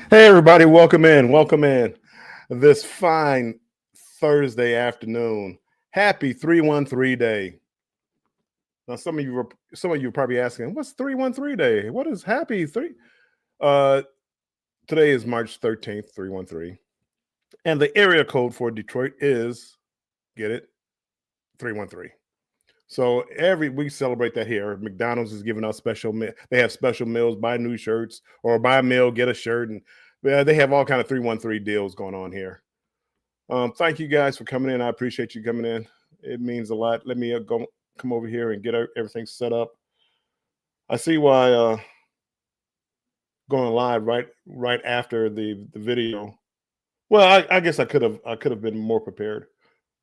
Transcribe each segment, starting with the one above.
Hey, everybody, welcome in. Welcome in this fine Thursday afternoon. Happy 313 day. Now, some of you are probably asking, what's 313 day? What is happy three? Uh, Today is March 13th, 313. And the area code for Detroit is, get it, 313. So every we celebrate that here. McDonald's is giving out they have special meals, buy new shirts, or buy a meal, get a shirt, and they have all kind of 313 deals going on here. Thank you guys for coming in. I appreciate you coming in. It means a lot. Let me come over here and get everything set up. I see why going live right after the video. Well, I guess I could have been more prepared,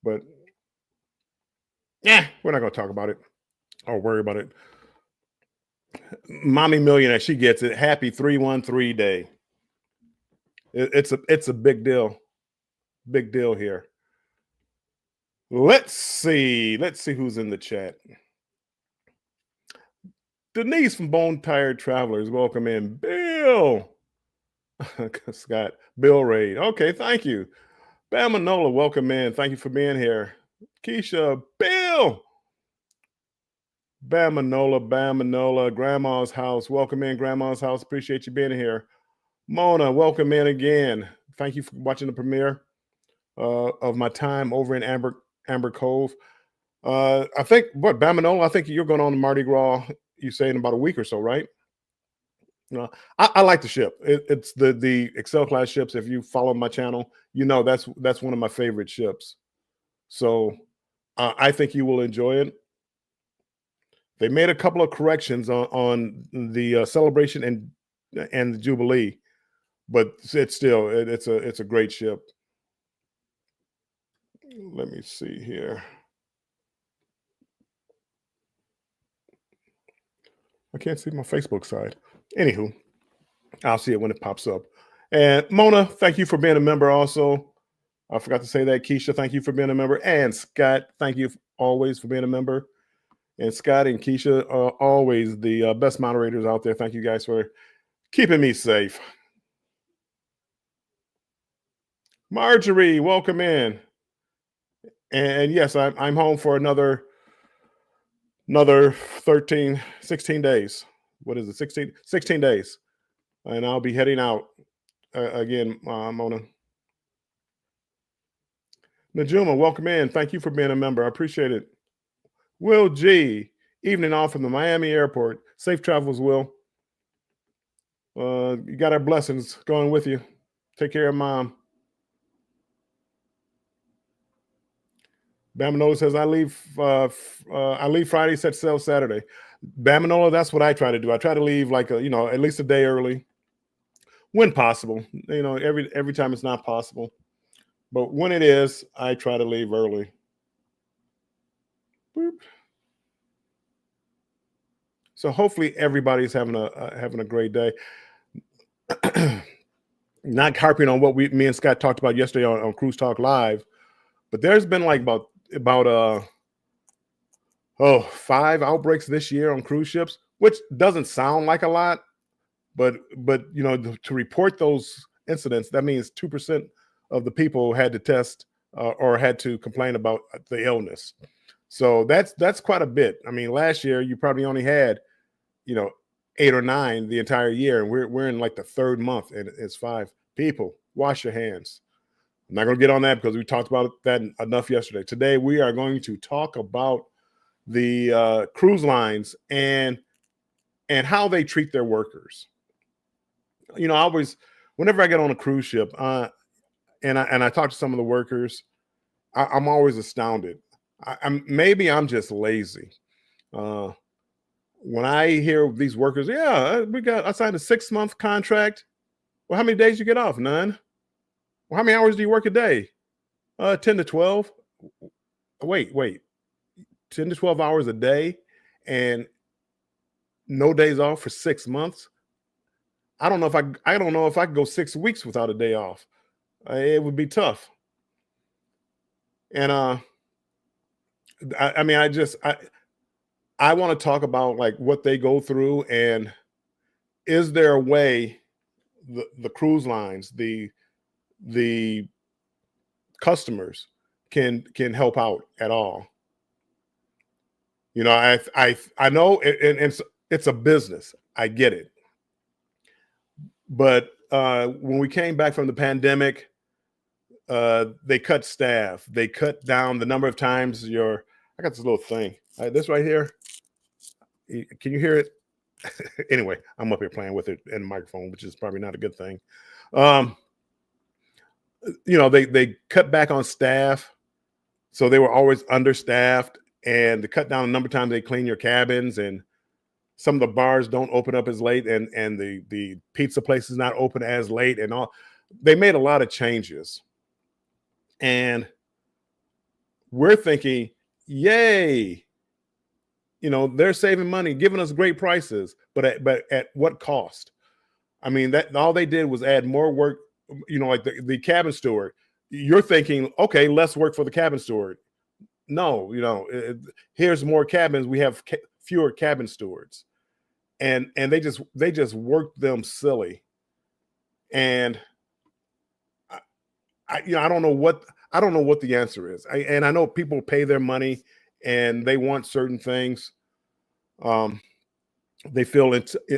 but yeah, we're not going to talk about it or worry about it. Mommy Millionaire, she gets it. Happy 313 day. It's a big deal here. Let's see who's in the chat. Denise from Bone Tired Travelers, welcome in. Bill, Scott, Bill Raid. Okay, thank you. Bam Manola, welcome in. Thank you for being here. Keisha, Bill, Bam Manola, Grandma's House. Welcome in, Grandma's House. Appreciate you being here. Mona, welcome in again. Thank you for watching the premiere of my time over in Amber Cove. I think Bam Manola, I think you're going on the Mardi Gras. You say in about a week or so, right? I like the ship. It's the Excel class ships. If you follow my channel, you know that's one of my favorite ships. So I think you will enjoy it. They made a couple of corrections on the celebration and the Jubilee, but it's still it's a great ship. Let me see here. I can't see my Facebook side. Anywho, I'll see it when it pops up. And Mona, thank you for being a member also. I forgot to say that. Keisha, thank you for being a member. And Scott, thank you always for being a member. And Scott and Keisha are always the best moderators out there. Thank you guys for keeping me safe. Marjorie, welcome in. And yes, I'm home for another 13, 16 days. What is it? 16 days. And I'll be heading out again, Mona. Najuma, welcome in. Thank you for being a member. I appreciate it. Will G, evening off from the Miami airport. Safe travels, Will. You got our blessings going with you. Take care of Mom. Bamanola says I leave Friday, set sail Saturday. Bamanola, that's what I try to do. I try to leave like at least a day early, when possible. Every time it's not possible, but when it is, I try to leave early. Boop. So hopefully everybody's having a great day. Not harping on what me and Scott talked about yesterday on Cruise Talk Live, but there's been like about 5 outbreaks this year on cruise ships, which doesn't sound like a lot, but to report those incidents, that means 2% of the people had to test or had to complain about the illness. So that's quite a bit. I mean, last year you probably only had 8 or 9 the entire year, and we're in like the 3rd month, and it's 5 people. Wash your hands. I'm not going to get on that because we talked about that enough yesterday. Today we are going to talk about the cruise lines and how they treat their workers. Whenever I get on a cruise ship, and I talk to some of the workers, I'm always astounded. Maybe I'm just lazy. When I hear these workers, I signed a 6-month contract. Well, how many days you get off? None. Well, how many hours do you work a day? 10 to 12. Wait. 10 to 12 hours a day and no days off for 6 months. I don't know if I could go 6 weeks without a day off. It would be tough. And I want to talk about like what they go through, and is there a way the cruise lines, the customers can help out at all. You know, I know it's a business. I get it. But when we came back from the pandemic, they cut staff. They cut down the number of times I got this little thing. This right here. Can you hear it? Anyway, I'm up here playing with it in the microphone, which is probably not a good thing. You know, they cut back on staff, so they were always understaffed, and to cut down the number of times they clean your cabins, and some of the bars don't open up as late, and the pizza place is not open as late, and all. They made a lot of changes, and we're thinking, yay, you know, they're saving money, giving us great prices, but at what cost? I mean, that all they did was add more work. You know, like the cabin steward. You're thinking, okay, less work for the cabin steward. No, you know, here's more cabins. We have fewer cabin stewards, and they just worked them silly. And you know, I don't know what the answer is. And I know people pay their money and they want certain things. They feel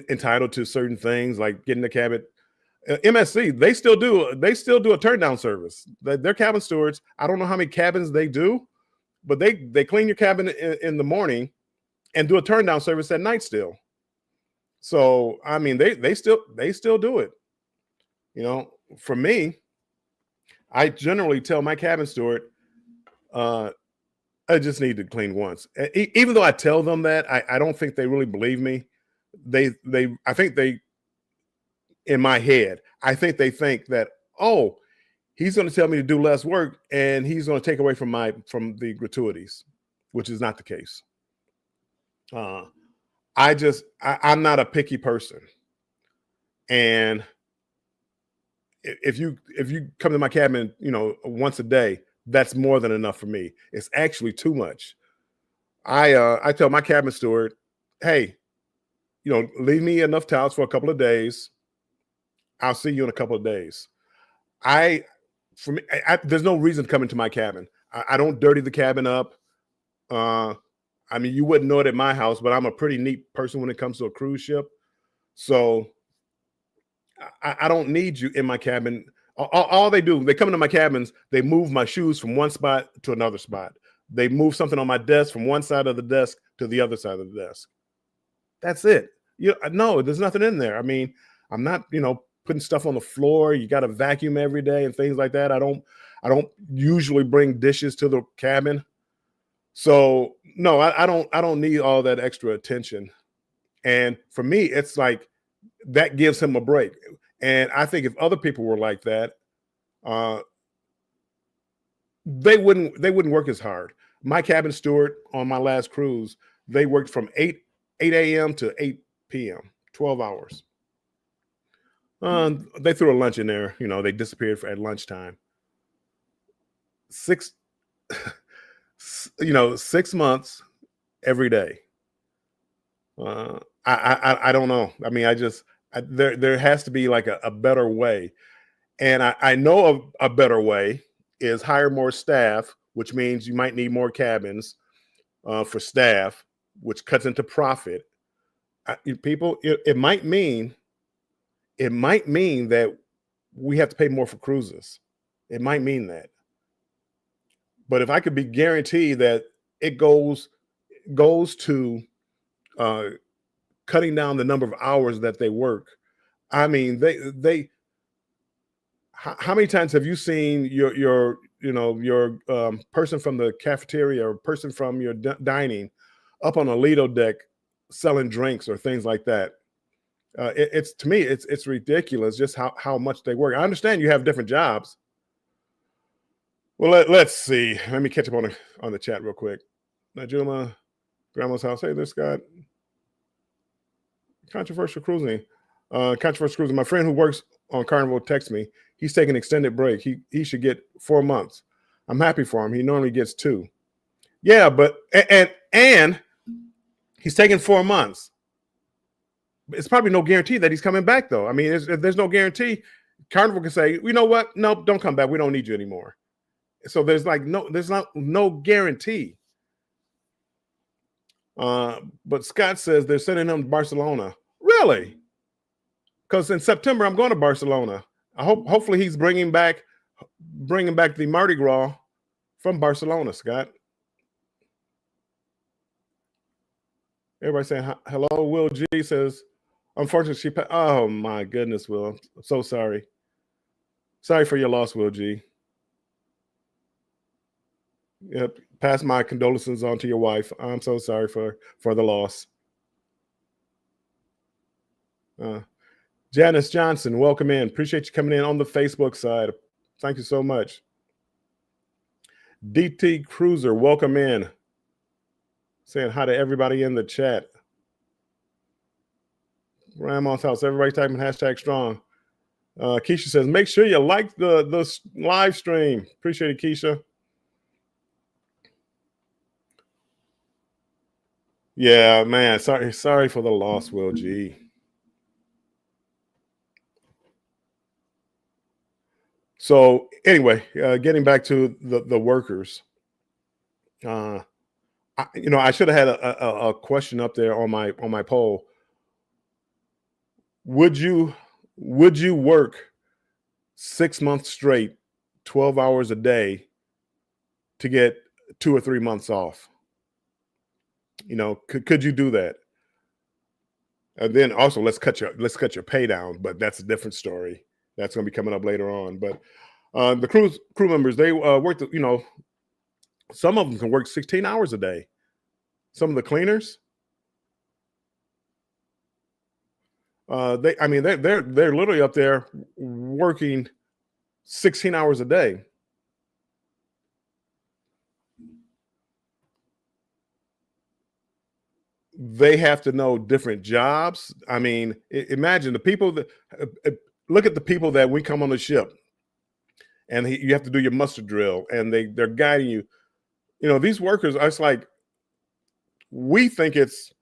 entitled to certain things, like getting the cabin. MSC, they still do a turn down service. They're cabin stewards. I don't know how many cabins they do, but they clean your cabin in the morning and do a turn down service at night still. So I mean, they still do it. You know, for me, I generally tell my cabin steward, I just need to clean once. Even though I tell them that, I don't think they really believe me. I think they, in my head, I think they think that, oh, he's going to tell me to do less work and he's going to take away from the gratuities, which is not the case. I'm not a picky person. And if you come to my cabin, you know, once a day, that's more than enough for me. It's actually too much. I tell my cabin steward, hey, you know, leave me enough towels for a couple of days. I'll see you in a couple of days. There's no reason to come into my cabin. I don't dirty the cabin up. I mean, you wouldn't know it at my house, but I'm a pretty neat person when it comes to a cruise ship. So I don't need you in my cabin. All they do, they come into my cabins, they move my shoes from one spot to another spot. They move something on my desk from one side of the desk to the other side of the desk. That's it. No, there's nothing in there. I mean, I'm not, you know, putting stuff on the floor. You got to vacuum every day and things like that. I don't usually bring dishes to the cabin. So no, I don't need all that extra attention. And for me, it's like that gives him a break. And I think if other people were like that, they wouldn't work as hard. My cabin steward on my last cruise, they worked from 8 a.m. to 8 p.m., 12 hours. They threw a lunch in there. You know, they disappeared at lunchtime. 6 months every day. I don't know. I mean, there has to be like a better way. And I know of a better way is hire more staff, which means you might need more cabins for staff, which cuts into profit. It might mean that we have to pay more for cruises. It might mean that. But if I could be guaranteed that it goes to cutting down the number of hours that they work, I mean, they how many times have you seen your person from the cafeteria or person from your dining up on a Lido deck selling drinks or things like that? It's to me, it's ridiculous just how much they work. I understand you have different jobs. Well, let's see. Let me catch up on the chat real quick. Najuma, Grandma's house. Hey there, Scott. Controversial cruising. My friend who works on Carnival texts me. He's taking an extended break. He should get 4 months. I'm happy for him. He normally gets 2. Yeah, but and he's taking 4 months. It's probably no guarantee that he's coming back, though. I mean, if there's no guarantee, Carnival can say, you know what? Nope, don't come back. We don't need you anymore. So there's no guarantee. But Scott says they're sending him to Barcelona. Really? Because in September I'm going to Barcelona. Hopefully he's bringing back the Mardi Gras from Barcelona. Scott. Everybody saying hello. Will G says, unfortunately, oh my goodness, Will. I'm so sorry. Sorry for your loss, Will G. Yep. Pass my condolences on to your wife. I'm so sorry for the loss. Janice Johnson, welcome in. Appreciate you coming in on the Facebook side. Thank you so much. DT Cruiser, welcome in. Saying hi to everybody in the chat. Grandma's house, everybody typing hashtag strong. Keisha says, make sure you like the live stream. Appreciate it, Keisha. Yeah, man. Sorry for the loss, Will G. So anyway, getting back to the workers. I should have had a question up there on my poll. Would you work 6 months straight, 12 hours a day to get 2 or 3 months off? Could you do that? And then also let's cut your pay down, but that's a different story. That's going to be coming up later on. But the crew members, they work. Some of them can work 16 hours a day. Some of the cleaners, they're literally up there working 16 hours a day. They have to know different jobs. I mean, imagine the people that look at the people that we come on the ship, and you have to do your muster drill, and they're guiding you. These workers, it's like we think it's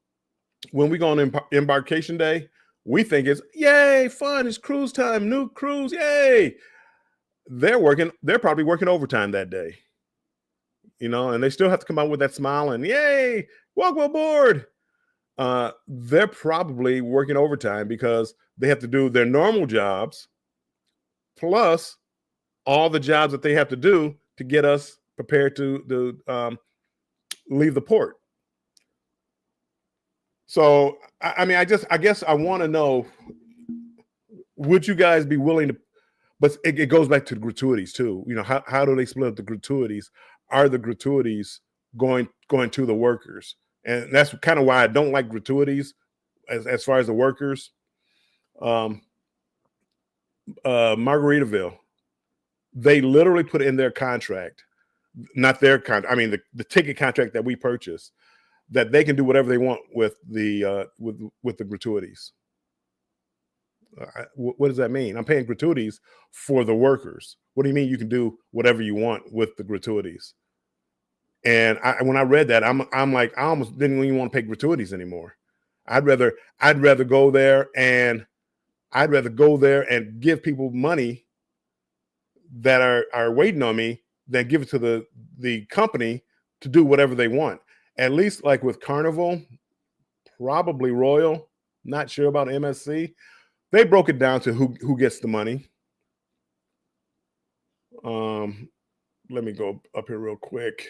when we go on embarkation day, we think it's yay, fun, it's cruise time, new cruise, yay. They're probably working overtime that day. And they still have to come out with that smile and yay, welcome aboard. They're probably working overtime because they have to do their normal jobs plus all the jobs that they have to do to get us prepared to leave the port. So, I guess I want to know, would you guys be willing to, but it goes back to the gratuities too. How do they split up the gratuities? Are the gratuities going to the workers? And that's kind of why I don't like gratuities as far as the workers. Margaritaville, they literally put in their contract, not their contract. I mean, the ticket contract that we purchased, that they can do whatever they want with the gratuities. What does that mean? I'm paying gratuities for the workers. What do you mean you can do whatever you want with the gratuities? And when I read that, I'm like, I almost didn't even want to pay gratuities anymore. I'd rather go there and give people money that are waiting on me than give it to the company to do whatever they want. At least like with Carnival, probably Royal, not sure about MSC. They broke it down to who gets the money. Let me go up here real quick.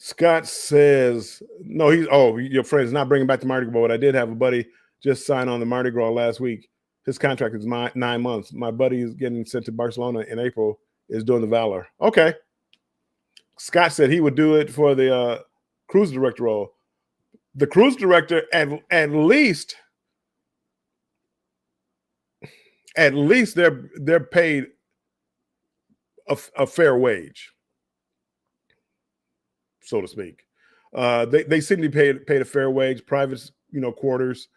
Scott says, no, your friend's not bringing back the Mardi Gras, but I did have a buddy just sign on the Mardi Gras last week. His contract is 9 months. My buddy is getting sent to Barcelona in April, is doing the Valor. Okay. Scott said he would do it for the cruise director role. The cruise director, at least they're paid a fair wage, so to speak. They seem to be paid a fair wage, private, quarters.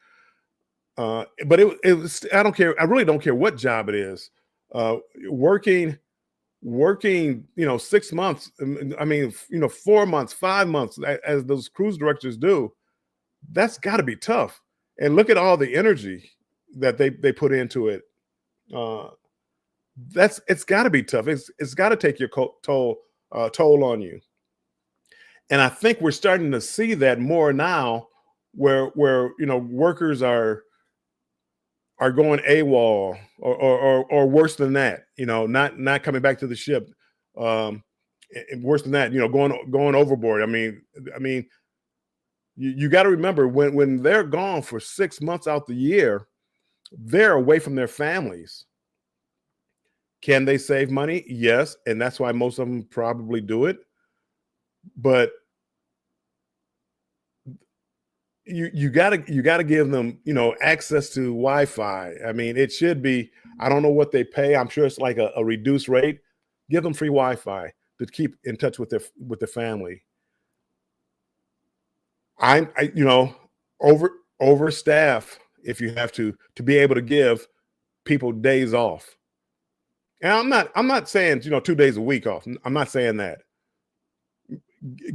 But it was, I don't care. I really don't care what job it is. Working, 6 months. I mean, 4 months, 5 months, as those cruise directors do. That's got to be tough. and look at all the energy that they put into it. Uh, it's got to be tough. It's got to take your toll on you. And I think we're starting to see that more now, where workers are going AWOL, or worse than that. Not coming back to the ship. And worse than that, going overboard. I mean, you got to remember, when they're gone for 6 months out the year, they're away from their families. Can they save money? Yes, and that's why most of them probably do it. But you gotta give them access to Wi-Fi. I mean, it should be. I don't know what they pay. I'm sure it's like a reduced rate. Give them free Wi-Fi to keep in touch with their family. Overstaff if you have to be able to give people days off. And I'm not saying 2 days a week off. I'm not saying that.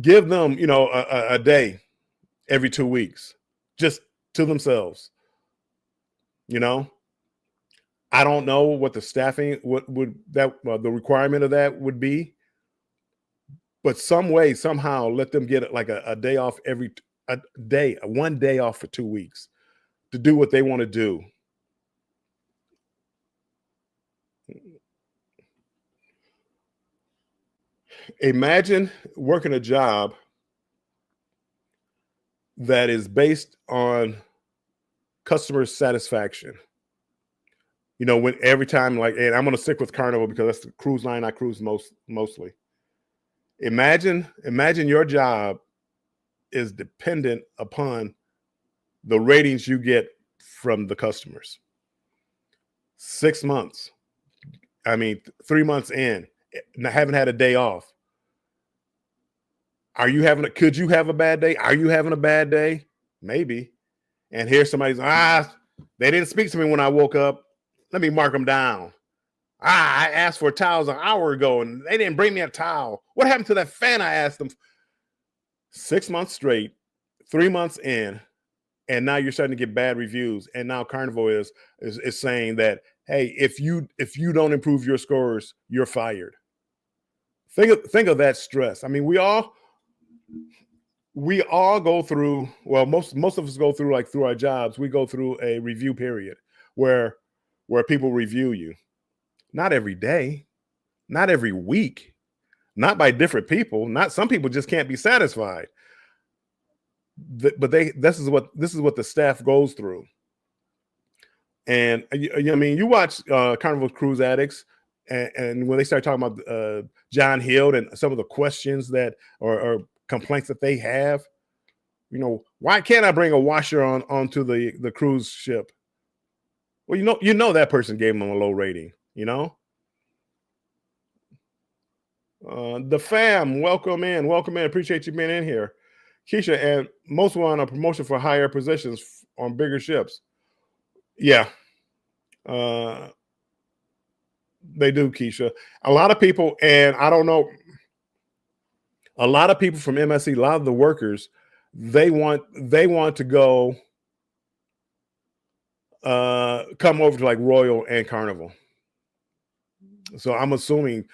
Give them a day every 2 weeks, just to themselves. I don't know what the staffing, what would that the requirement of that would be, but some way, somehow, let them get like a day off one day off for 2 weeks to do what they want to do. Imagine working a job that is based on customer satisfaction. When every time, and I'm going to stick with Carnival because that's the cruise line I cruise mostly. Imagine your job is dependent upon the ratings you get from the customers. 6 months. I mean, 3 months in, haven't had a day off. Could you have a bad day? Are you having a bad day? Maybe. And here's somebody's, they didn't speak to me when I woke up. Let me mark them down. I asked for towels an hour ago and they didn't bring me a towel. What happened to that fan I asked them? 6 months straight, 3 months in, and now you're starting to get bad reviews. And now Carnival is saying that, hey, if you don't improve your scores, you're fired. Think of that stress. I mean, we all go through, well, most of us go through, through our jobs, we go through a review period where people review you. Not every day, not every week, not by different people. Not some people just can't be satisfied. But this is what the staff goes through. And you watch Carnival Cruise Addicts, and when they start talking about John Hill and some of the questions that or complaints that they have, why can't I bring a washer onto the cruise ship? Well, that person gave them a low rating. The fam, welcome in. Appreciate you being in here, Keisha. And most want a promotion for higher positions on bigger ships. Yeah, they do, Keisha. A lot of people, and I don't know, a lot of people from MSC, a lot of the workers, they want to go come over to like Royal and Carnival. So I'm assuming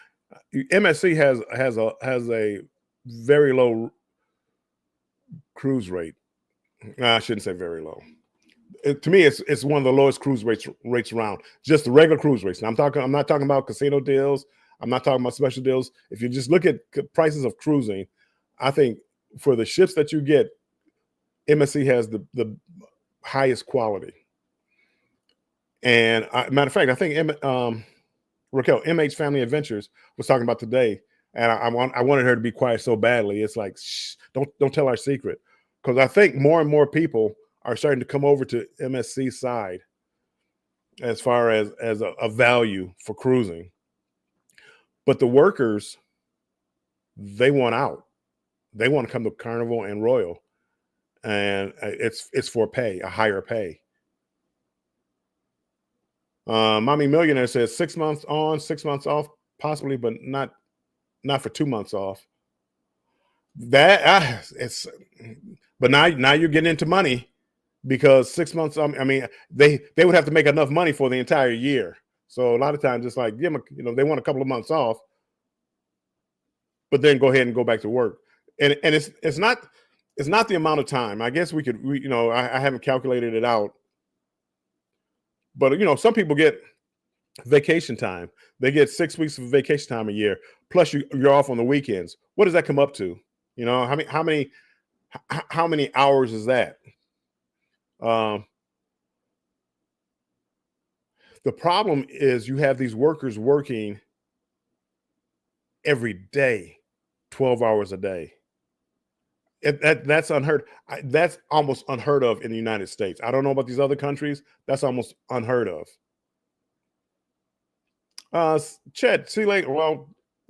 MSC has a very low cruise rate. I shouldn't say very low. To me, it's one of the lowest cruise rates around. Just the regular cruise rates. Now, I'm not talking about casino deals. I'm not talking about special deals. If you just look at prices of cruising, I think for the ships that you get, MSC has the highest quality. And matter of fact, I think Raquel, MH Family Adventures, was talking about today, and I wanted her to be quiet so badly. It's like, shh, don't tell our secret, because I think more and more people are starting to come over to MSC side as far as a value for cruising. But the workers, they want out. They want to come to Carnival and Royal, and it's for pay, a higher pay. Mommy Millionaire says 6 months on, 6 months off, possibly, but not for 2 months off. That it's, but now you're getting into money. because 6 months. I mean, they would have to make enough money for the entire year. So a lot of times it's like, give them, they want a couple of months off, but then go ahead and go back to work. And it's not the amount of time. I guess I haven't calculated it out, but some people get vacation time. They get 6 weeks of vacation time a year, plus you're off on the weekends. What does that come up to? How many hours is that? Um, the problem is you have these workers working every day, 12 hours a day. That's unheard. That's almost unheard of in the United States. I don't know about these other countries. That's almost unheard of. Chet, Sea Lake,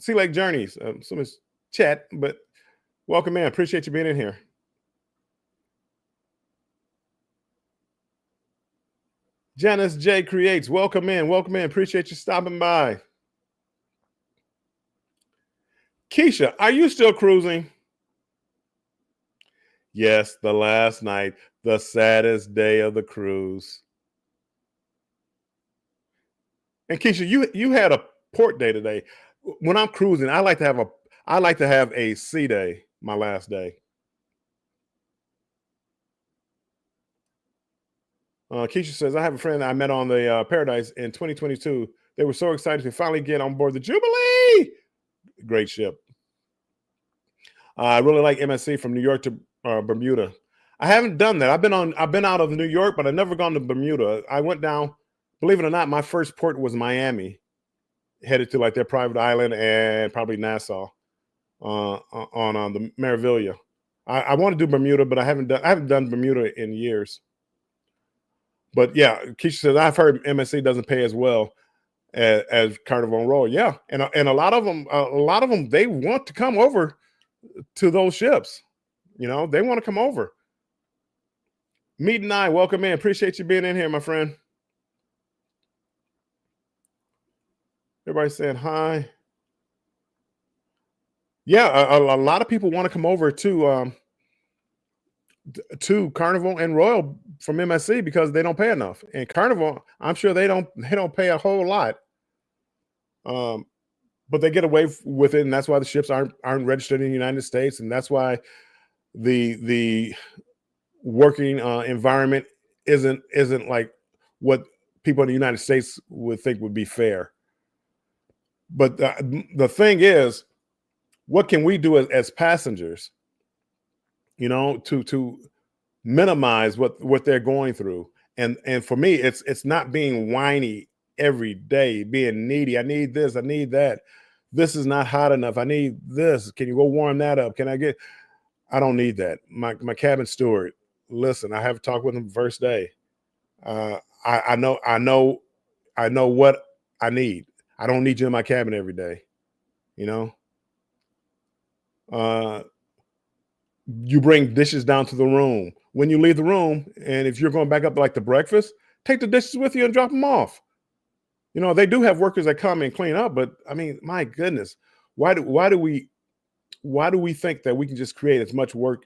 Sea Lake Journeys. So it's Chet, but welcome in. Appreciate you being in here. Janice J Creates. Welcome in. Welcome in. Appreciate you stopping by. Keisha, are you still cruising? Yes, the last night, the saddest day of the cruise. And Keisha, you had a port day today. When I'm cruising, I like to have a sea day, my last day. Keisha says, I have a friend that I met on the Paradise in 2022. They were so excited to finally get on board the Jubilee. Great ship. I really like MSC from New York to Bermuda. I haven't done that. I've been out of New York, but I've never gone to Bermuda. I went down, believe it or not, my first port was Miami, headed to like their private island and probably Nassau on the Meraviglia. I want to do Bermuda, but I haven't done Bermuda in years. But yeah, Keisha says, I've heard MSC doesn't pay as well as Carnival and Royal. Yeah, and a lot of them, they want to come over to those ships. They want to come over. Meet and I, welcome in. Appreciate you being in here, my friend. Everybody saying hi. Yeah, a lot of people want to come over to Carnival and Royal from MSC because they don't pay enough. And Carnival, I'm sure they don't pay a whole lot. But they get away with it, and that's why the ships aren't registered in the United States, and that's why the working environment isn't like what people in the United States would think would be fair. But the thing is, what can we do as passengers, to minimize what they're going through? And for me, it's not being whiny every day, being needy. I need this, I need that. This is not hot enough. I need this. Can you go warm that up? I don't need that. My cabin steward, listen, I have talked with him first day. I know what I need. I don't need you in my cabin every day. You bring dishes down to the room. When you leave the room, and if you're going back up like to breakfast, take the dishes with you and drop them off. They do have workers that come and clean up, but I mean, my goodness, why do we think that we can just create as much work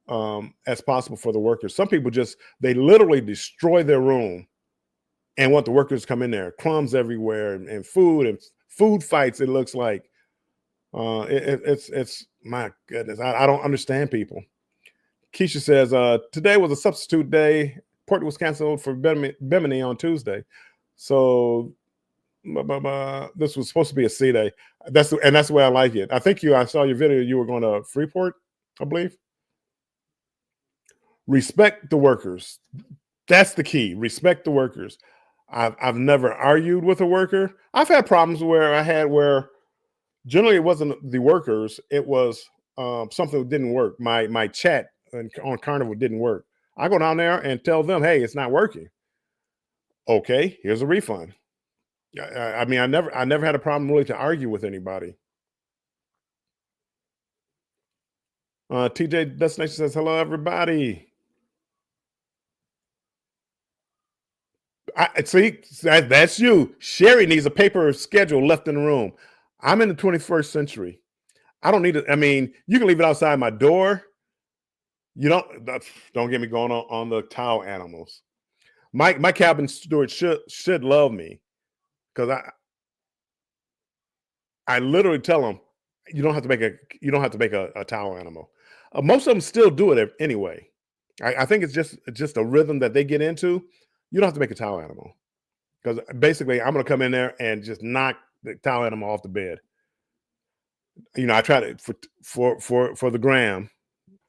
as possible for the workers? Some people they literally destroy their room and want the workers to come in there, crumbs everywhere and food fights. It looks like it's my goodness. I don't understand people. Keisha says, today was a substitute day. Port was canceled for Bimini on Tuesday. So this was supposed to be a sea day. That's the way I like it. I think I saw your video. You were going to Freeport, I believe. Respect the workers. That's the key. Respect the workers. I've never argued with a worker. I've had problems where generally it wasn't the workers. It was something that didn't work. My chat on Carnival didn't work. I go down there and tell them, hey, it's not working. Okay, here's a refund. I mean, I never had a problem really to argue with anybody. TJ Destination says, hello, everybody. See, that's you. Sherry needs a paper schedule left in the room. I'm in the 21st century. I don't need it. I mean, you can leave it outside my door. You don't get me going on the towel animals. My cabin steward should love me because I literally tell them you don't have to make a towel animal. Most of them still do it anyway. I think it's just a rhythm that they get into. You don't have to make a towel animal because basically I'm going to come in there and just knock the towel animal off the bed. I try to for the gram,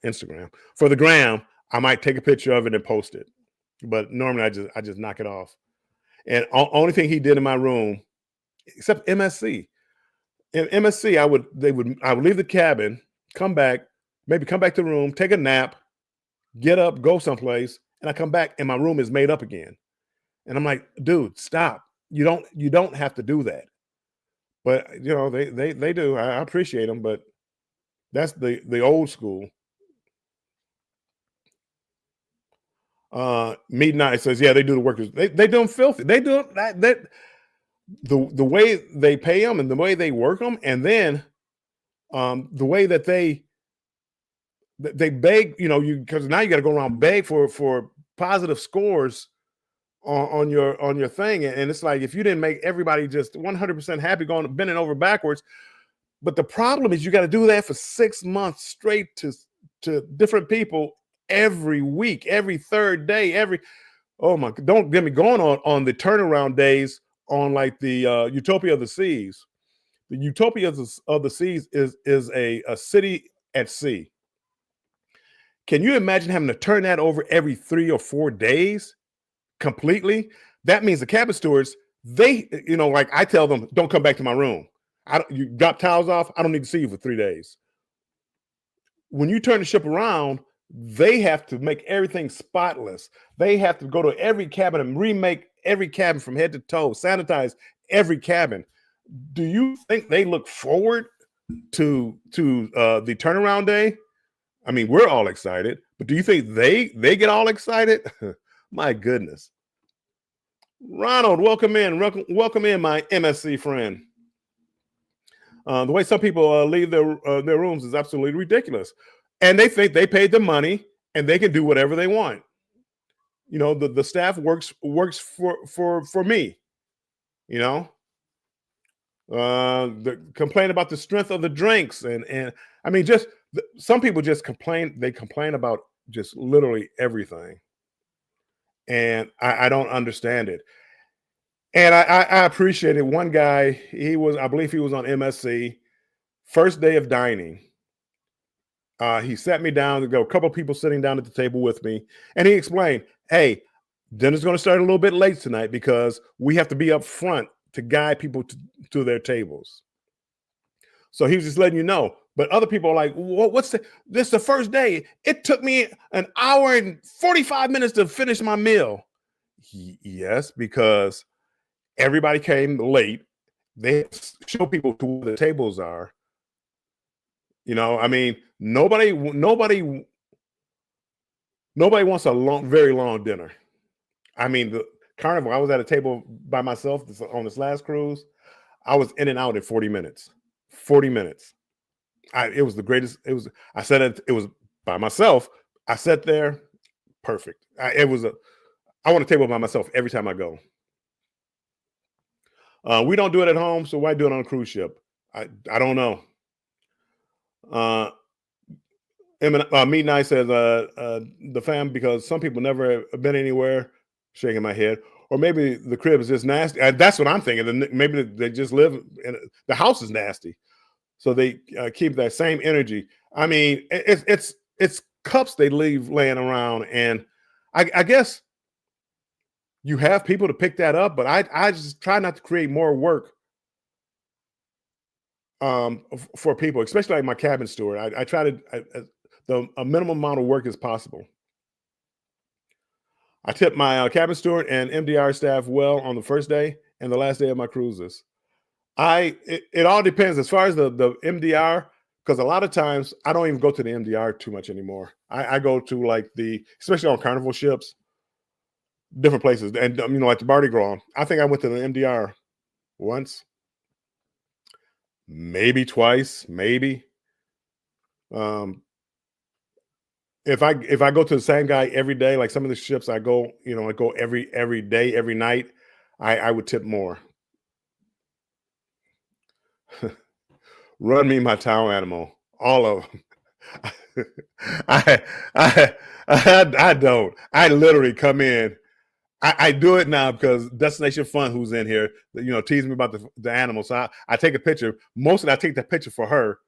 Instagram for the gram. I might take a picture of it and post it, but normally I just knock it off. And only thing he did in my room, except MSC. In MSC, I would leave the cabin, come back, maybe come back to the room, take a nap, get up, go someplace, and I come back and my room is made up again. And I'm like, dude, stop. You don't have to do that. But they do. I appreciate them, but that's the old school. Meat Night says, yeah, they do the workers. They do them filthy. They do that the way they pay them and the way they work them, and then the way that they beg, you because now you got to go around beg for positive scores on your thing, and it's like if you didn't make everybody just 100% happy, going bending over backwards. But the problem is you got to do that for 6 months straight to different people every week, every third day, oh my, don't get me going on the turnaround days on like the Utopia of the Seas. The Utopia of the Seas is a city at sea. Can you imagine having to turn that over every 3 or 4 days completely? That means the cabin stewards, like I tell them, don't come back to my room. You drop towels off. I don't need to see you for 3 days. When you turn the ship around, they have to make everything spotless. They have to go to every cabin and remake every cabin from head to toe, sanitize every cabin. Do you think they look forward to the turnaround day? I mean, we're all excited, but do you think they get all excited? My goodness. Ronald, welcome in. Welcome in, my MSC friend. The way some people leave their rooms is absolutely ridiculous, and they think they paid the money and they can do whatever they want. The staff works for me. Complain about the strength of the drinks, and I mean, some people just complain. They complain about just literally everything, and I don't understand it. And I appreciate it. One guy, I believe he was on MSC, first day of dining. He sat me down. There go a couple of people sitting down at the table with me, and he explained, "Hey, dinner's going to start a little bit late tonight because we have to be up front to guide people to their tables." So he was just letting you know. But other people are like, this is the first day. It took me an hour and 45 minutes to finish my meal. Yes, because everybody came late. They show people to where the tables are. I mean, nobody wants a very long dinner. I mean, the Carnival, I was at a table by myself on this last cruise. I was in and out in 40 minutes. 40 minutes. It was the greatest. I said it was by myself. I sat there, perfect. I want a table by myself every time I go. We don't do it at home, so why do it on a cruise ship? I don't know. Meet Night says the fam, because some people never have been anywhere. Shaking my head, or maybe the crib is just nasty. That's what I'm thinking. Maybe they just live in the house is nasty, so they keep that same energy. I mean, it's cups they leave laying around, and I guess you have people to pick that up, but I just try not to create more work for people, especially like my cabin steward. I try to a minimum amount of work as possible. I tip my cabin steward and MDR staff well on the first day and the last day of my cruises. It all depends as far as the MDR, because a lot of times I don't even go to the MDR too much anymore. I go to like especially on Carnival ships, different places, and like the Mardi Gras. I think I went to the MDR once, maybe twice, maybe. if I go to the same guy every day, like some of the ships I go, I go every day, every night, I would tip more. Run me my town animal, all of them. I, I I don't. I literally come in. I do it now because Destination Fun, who's in here, tease me about the animal. So I take a picture. Mostly I take that picture for her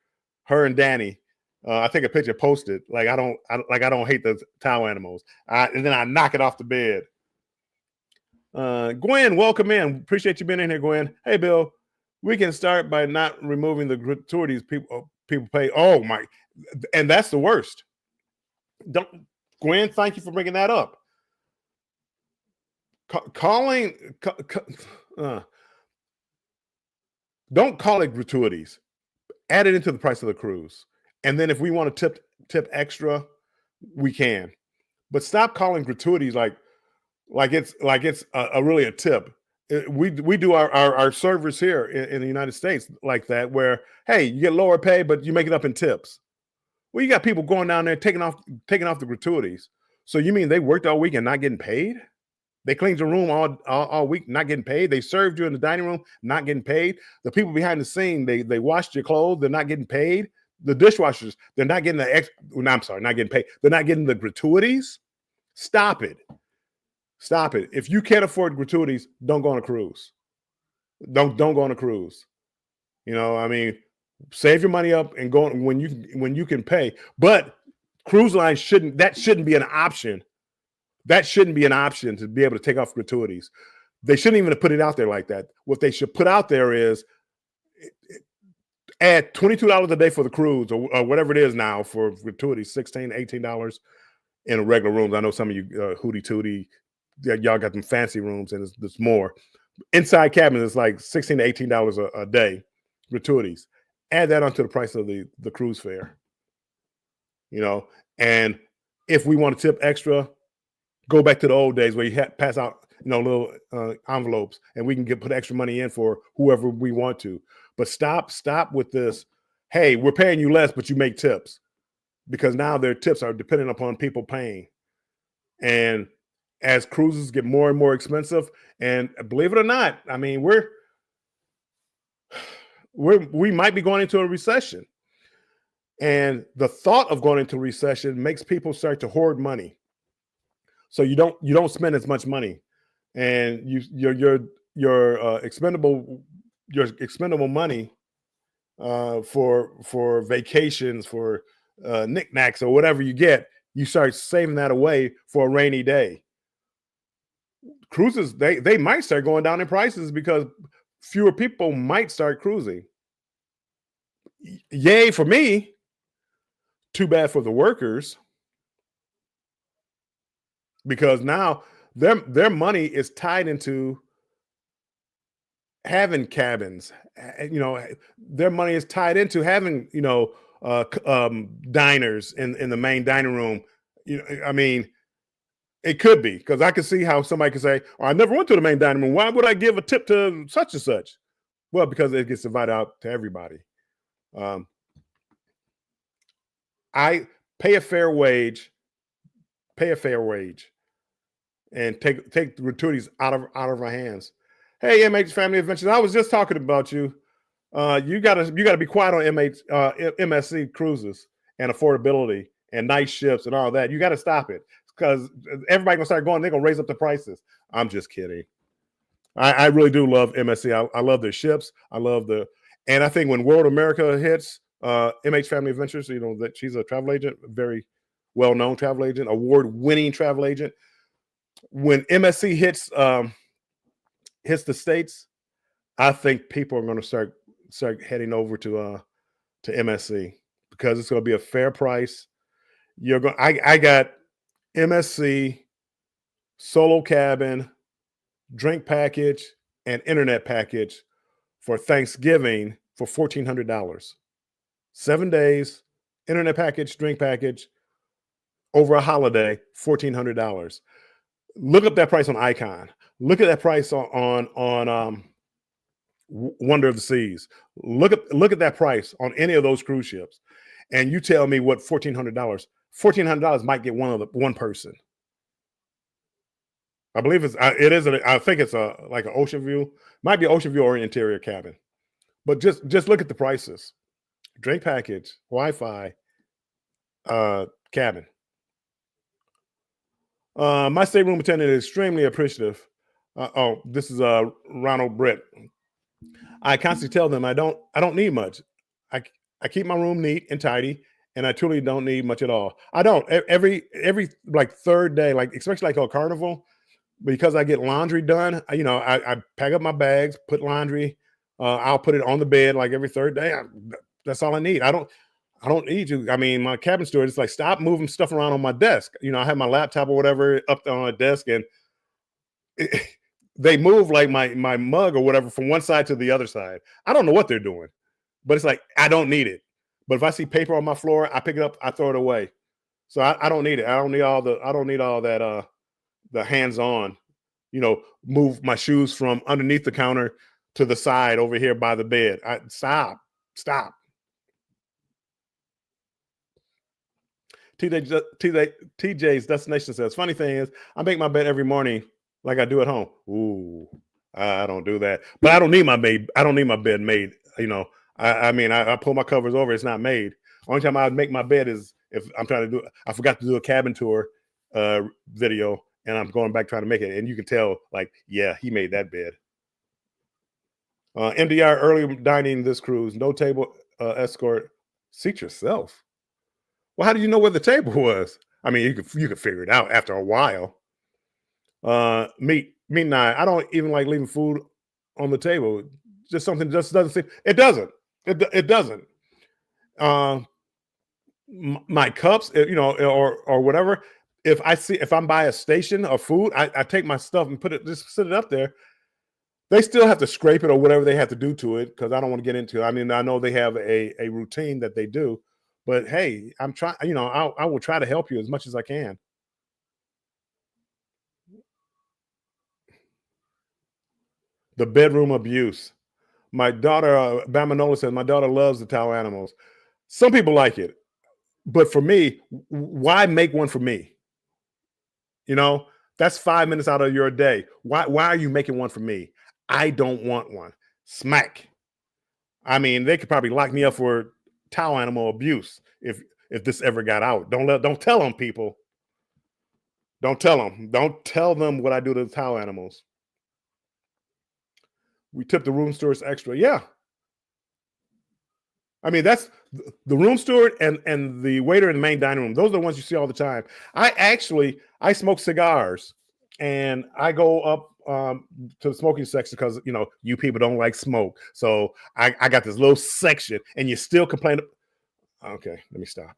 and Danny. I take a picture, post it. Like I don't hate the towel animals. And then I knock it off the bed. Gwen, welcome in. Appreciate you being in here, Gwen. Hey, Bill. We can start by not removing the gratuities people pay. Oh my, and that's the worst. Don't, Gwen, thank you for bringing that up. Don't call it gratuities. Add it into the price of the cruise, and then if we want to tip extra, we can. But stop calling gratuities like it's a really a tip. We do our servers here in the United States like that, where hey, you get lower pay, but you make it up in tips. Well, you got people going down there taking off the gratuities. So you mean they worked all week and not getting paid? They cleaned your room all week, not getting paid. They served you in the dining room, not getting paid. The people behind the scene, they washed your clothes, they're not getting paid. The dishwashers, they're not getting no, I'm sorry, not getting paid. They're not getting the gratuities. Stop it. Stop it. If you can't afford gratuities, don't go on a cruise. Don't go on a cruise. I mean, save your money up and go when you can pay. But cruise lines shouldn't be an option. That shouldn't be an option to be able to take off gratuities. They shouldn't even have put it out there like that. What they should put out there is add $22 a day for the cruise or whatever it is now for gratuities, $16, $18 in regular rooms. I know some of you hootie tootie, y'all got them fancy rooms and it's more. Inside cabins, it's like $16 to $18 a day gratuities. Add that onto the price of the cruise fare. And if we want to tip extra, go back to the old days where you pass out little envelopes and we can put extra money in for whoever we want to. But stop with this. Hey, we're paying you less, but you make tips, because now their tips are dependent upon people paying. And as cruises get more and more expensive, and believe it or not, I mean, we might be going into a recession. And the thought of going into a recession makes people start to hoard money. So you don't spend as much money, and your expendable money for vacations, for knickknacks or whatever you get, you start saving that away for a rainy day. Cruises, they might start going down in prices because fewer people might start cruising. Yay for me. Too bad for the workers, because now their money is tied into having cabins. Their money is tied into having diners in the main dining room. I mean, it could be, because I can see how somebody could say, oh, I never went to the main dining room. Why would I give a tip to such and such? Well, because it gets divided out to everybody. I pay a fair wage, and take the gratuities out of our hands. Hey, MH Family Adventures, I was just talking about you. You gotta be quiet on MSC cruises and affordability and night ships and all that. You got to stop it, because everybody gonna start going. They're gonna raise up the prices. I'm just kidding. I really do love MSC. I love their ships. And I think when World America hits, MH Family Adventures, that she's a travel agent, very well-known travel agent, award-winning travel agent. When MSC hits the States, I think people are going to start heading over to MSC, because it's going to be a fair price. I got MSC solo cabin, drink package, and internet package for Thanksgiving for $1,400. 7 days, internet package, drink package, over a holiday, $1,400. Look up that price on Icon. Look at that price on Wonder of the Seas. Look at that price on any of those cruise ships, and you tell me what $1,400. $1,400 might get one person. I believe it is. I think it's like an ocean view. Might be ocean view or an interior cabin. But just look at the prices. Drink package, Wi-Fi, cabin. My stateroom attendant is extremely appreciative. This is Ronald Britt. I constantly tell them I don't need much. I I keep my room neat and tidy, and I truly don't need much at all. I don't every like third day, like especially like on Carnival, because I get laundry done. I pack up my bags, put laundry. I'll put it on the bed like every third day. That's all I need. I don't need you. I mean, my cabin steward is like, stop moving stuff around on my desk. I have my laptop or whatever up there on a desk, and they move like my mug or whatever from one side to the other side. I don't know what they're doing, but it's like I don't need it. But if I see paper on my floor, I pick it up, I throw it away. So I don't need it. I don't need all that the hands-on, move my shoes from underneath the counter to the side over here by the bed. Stop. TJ's destination says, funny thing is, I make my bed every morning like I do at home. Ooh, I don't do that. But I don't need my bed. I don't need my bed made. I pull my covers over. It's not made. Only time I make my bed is if I'm trying to do. I forgot to do a cabin tour video, and I'm going back trying to make it. And you can tell, like, yeah, he made that bed. MDR early dining this cruise. No table escort. Seat yourself. Well, how did you know where the table was? I mean, you could figure it out after a while. Meat and I don't even like leaving food on the table. Just something just doesn't seem. It doesn't. It doesn't. My cups, or whatever. If I'm by a station of food, I take my stuff and just sit it up there. They still have to scrape it or whatever they have to do to it, because I don't want to get into it. I mean, I know they have a routine that they do, but hey, I'm trying. I will try to help you as much as I can. The bedroom abuse. My daughter, Bamanola says, my daughter loves the towel animals. Some people like it, but for me, why make one for me? That's 5 minutes out of your day. Why are you making one for me? I don't want one. Smack. I mean, they could probably lock me up for towel animal abuse if this ever got out. Don't tell them, people. Don't tell them. Don't tell them what I do to the towel animals. We tip the room stewards extra. Yeah. I mean, that's the room steward and the waiter in the main dining room. Those are the ones you see all the time. I smoke cigars, and I go up to the smoking section because you people don't like smoke. So I got this little section, and you still complain. Okay, let me stop.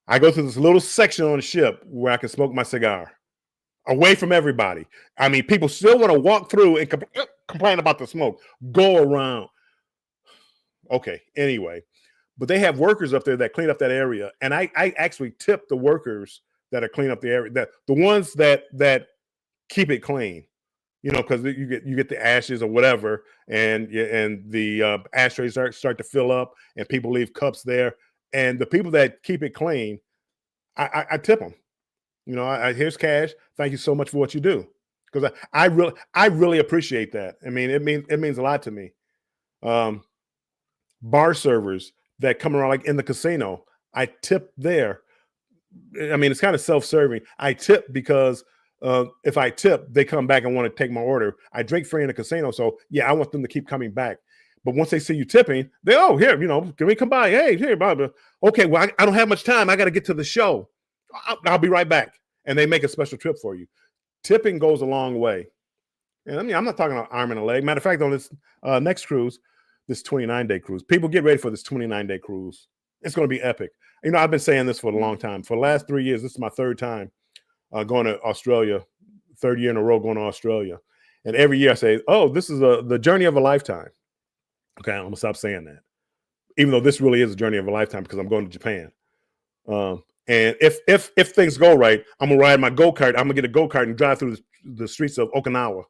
I go through this little section on the ship where I can smoke my cigar away from everybody. I mean, people still want to walk through and complain about the smoke. Go around. Okay, anyway, but they have workers up there that clean up that area, and I actually tip the workers that are cleaning up the area, that the ones that keep it clean, because you get the ashes or whatever, and the ashtrays start to fill up, and people leave cups there, and the people that keep it clean, I tip them. Here's cash. Thank you so much for what you do, because I really appreciate that. I mean, it means a lot to me. Bar servers that come around, like in the casino, I tip there. I mean, it's kind of self-serving. I tip because if I tip, they come back and want to take my order. I drink free in the casino, so yeah, I want them to keep coming back. But once they see you tipping, here, can we come by? Hey, here, blah, blah. Okay, well, I don't have much time. I got to get to the show. I'll be right back. And they make a special trip for you. Tipping goes a long way. And I mean, I'm not talking about arm and a leg. Matter of fact, on this next cruise, this 29-day cruise, people get ready for this 29-day cruise. It's going to be epic. I've been saying this for a long time. For the last 3 years, this is my third time going to Australia, third year in a row going to Australia. And every year I say, oh, this is the journey of a lifetime. Okay, I'm going to stop saying that. Even though this really is a journey of a lifetime, because I'm going to Japan. And if things go right, I'm going to ride my go-kart. I'm going to get a go-kart and drive through the streets of Okinawa.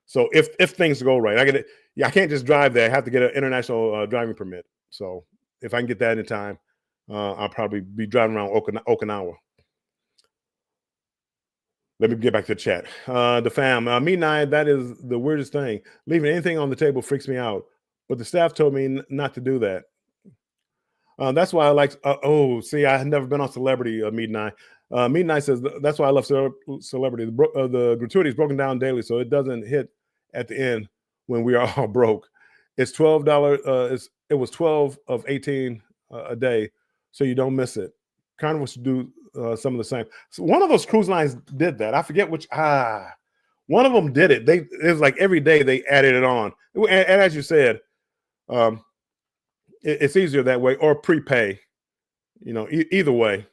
So if things go right, I can't just drive there. I have to get an international driving permit. So if I can get that in time, I'll probably be driving around Okinawa. Let me get back to the chat. The fam, me and I, that is the weirdest thing. Leaving anything on the table freaks me out. But the staff told me not to do that. That's why I like. See, I had never been on Celebrity. Meet and I. Meet and I says that's why I love Celebrity. The gratuity is broken down daily, so it doesn't hit at the end when we are all broke. It's $12. It was 12 of 18 a day, so you don't miss it. Carnival should do some of the same. So one of those cruise lines did that. I forget which. One of them did it. It was like every day they added it on, and as you said, it's easier that way, or prepay. Either way.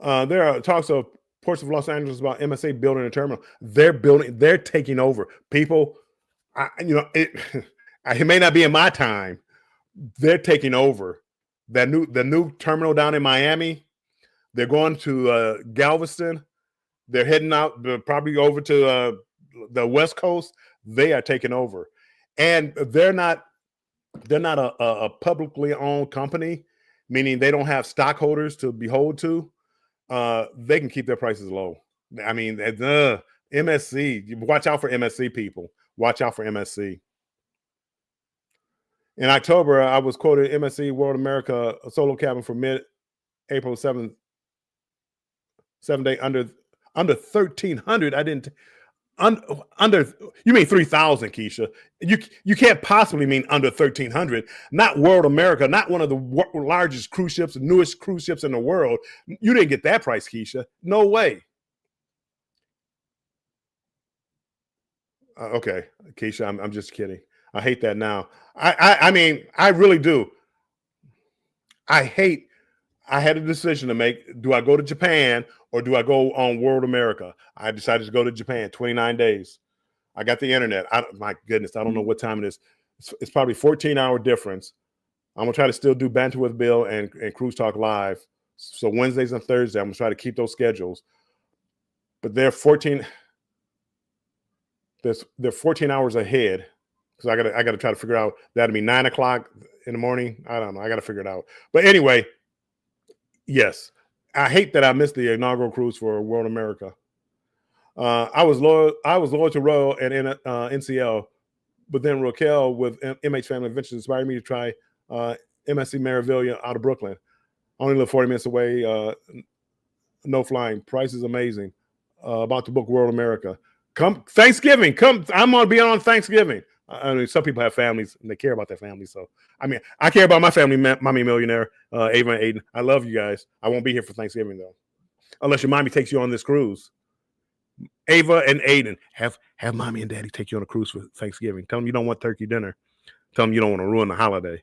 There are talks of Ports of Los Angeles about MSA building a terminal. They're taking over. People, it may not be in my time. They're taking over. The new terminal down in Miami. They're going to Galveston. They're heading out probably over to the West Coast. They are taking over, and they're not a publicly owned company, meaning they don't have stockholders to behold to. They can keep their prices low. I mean, MSC. Watch out for MSC people. Watch out for MSC. In October, I was quoted MSC World America a solo cabin for mid-April 7 day under 1,300. I didn't under. You mean 3,000, Keisha? You can't possibly mean under 1,300. Not World America. Not one of the largest cruise ships, newest cruise ships in the world. You didn't get that price, Keisha. No way. Okay, Keisha, I'm just kidding. I hate that now. I mean, I really do. I had a decision to make. Do I go to Japan or do I go on World America? I decided to go to Japan. 29 days. I got the internet. My goodness, I don't know what time it is. It's probably 14-hour difference. I'm gonna try to still do Banter with Bill and Cruise Talk Live. So Wednesdays and Thursdays, I'm gonna try to keep those schedules. But they're 14 hours ahead. So I gotta try to figure out that'll be 9 o'clock in the morning. I don't know. I gotta figure it out. But anyway, yes, I hate that I missed the inaugural cruise for World America. I was loyal to Royal and NCL, but then Raquel with MH Family Adventures inspired me to try MSC Marivilia out of Brooklyn. I only live 40 minutes away. No flying. Price is amazing. About to book World America. Come Thanksgiving. Come. I'm gonna be on Thanksgiving. I mean, some people have families and they care about their family. So, I mean, I care about my family, Mommy Millionaire, Ava and Aiden. I love you guys. I won't be here for Thanksgiving, though, unless your mommy takes you on this cruise. Ava and Aiden, have Mommy and Daddy take you on a cruise for Thanksgiving. Tell them you don't want turkey dinner. Tell them you don't want to ruin the holiday.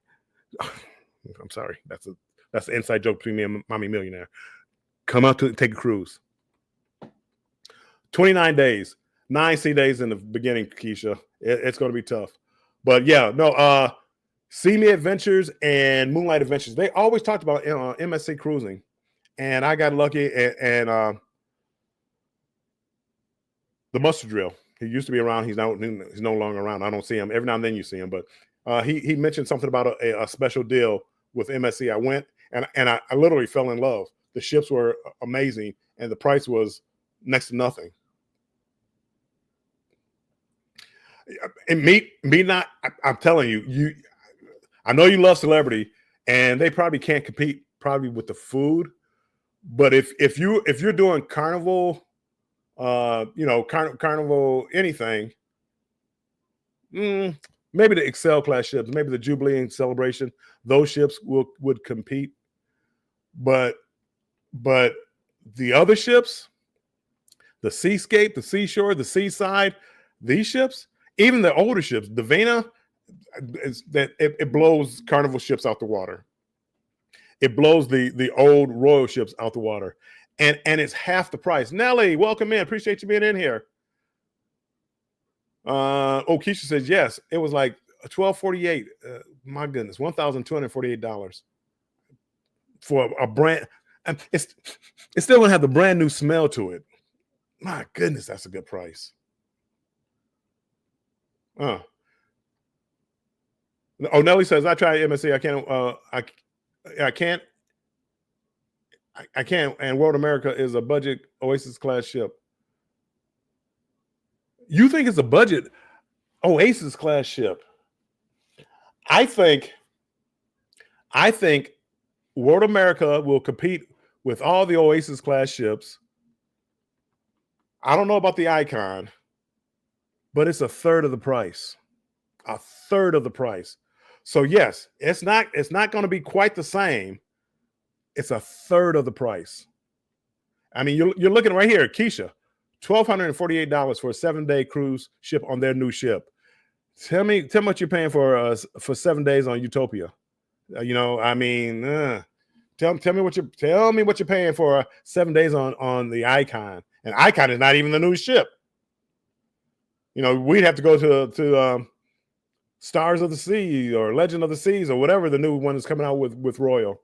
I'm sorry. That's an inside joke between me and Mommy Millionaire. Come out to take a cruise. 29 days. 9 sea days in the beginning, Keisha. It's going to be tough. But yeah, no, Sea Me Adventures and Moonlight Adventures, they always talked about MSC cruising. And I got lucky and the Mustard Drill. He used to be around. He's no longer around. I don't see him. Every now and then you see him. But he mentioned something about a special deal with MSC. I went and I literally fell in love. The ships were amazing and the price was next to nothing. And I'm telling you, I know you love Celebrity, and they probably can't compete probably with the food. But if you're doing Carnival, Carnival anything, maybe the Excel class ships, maybe the Jubilee and Celebration, those ships would compete. But the other ships, the Seascape, the Seashore, the Seaside, these ships. Even the older ships, the Vena, it blows Carnival ships out the water. It blows the old Royal ships out the water, and it's half the price. Nelly, welcome in. Appreciate you being in here. Keisha says yes. It was like $1,248. My goodness, $1,248 for a brand. It's still gonna have the brand new smell to it. My goodness, that's a good price. Oh, Nelly says I tried MSC. I can't. I can't. I can't. And World America is a budget Oasis class ship. You think it's a budget Oasis class ship? I think World America will compete with all the Oasis class ships. I don't know about the Icon, but it's a third of the price. A third of the price. So yes, it's not going to be quite the same. It's a third of the price. I mean, you're looking right here, Keisha, $1,248 for a 7-day cruise ship on their new ship. Tell me what you're paying for 7 days on Utopia. I mean, tell me what you're paying for 7 days on the Icon, and Icon is not even the new ship. We'd have to go to Stars of the Sea or Legend of the Seas or whatever the new one is coming out with Royal.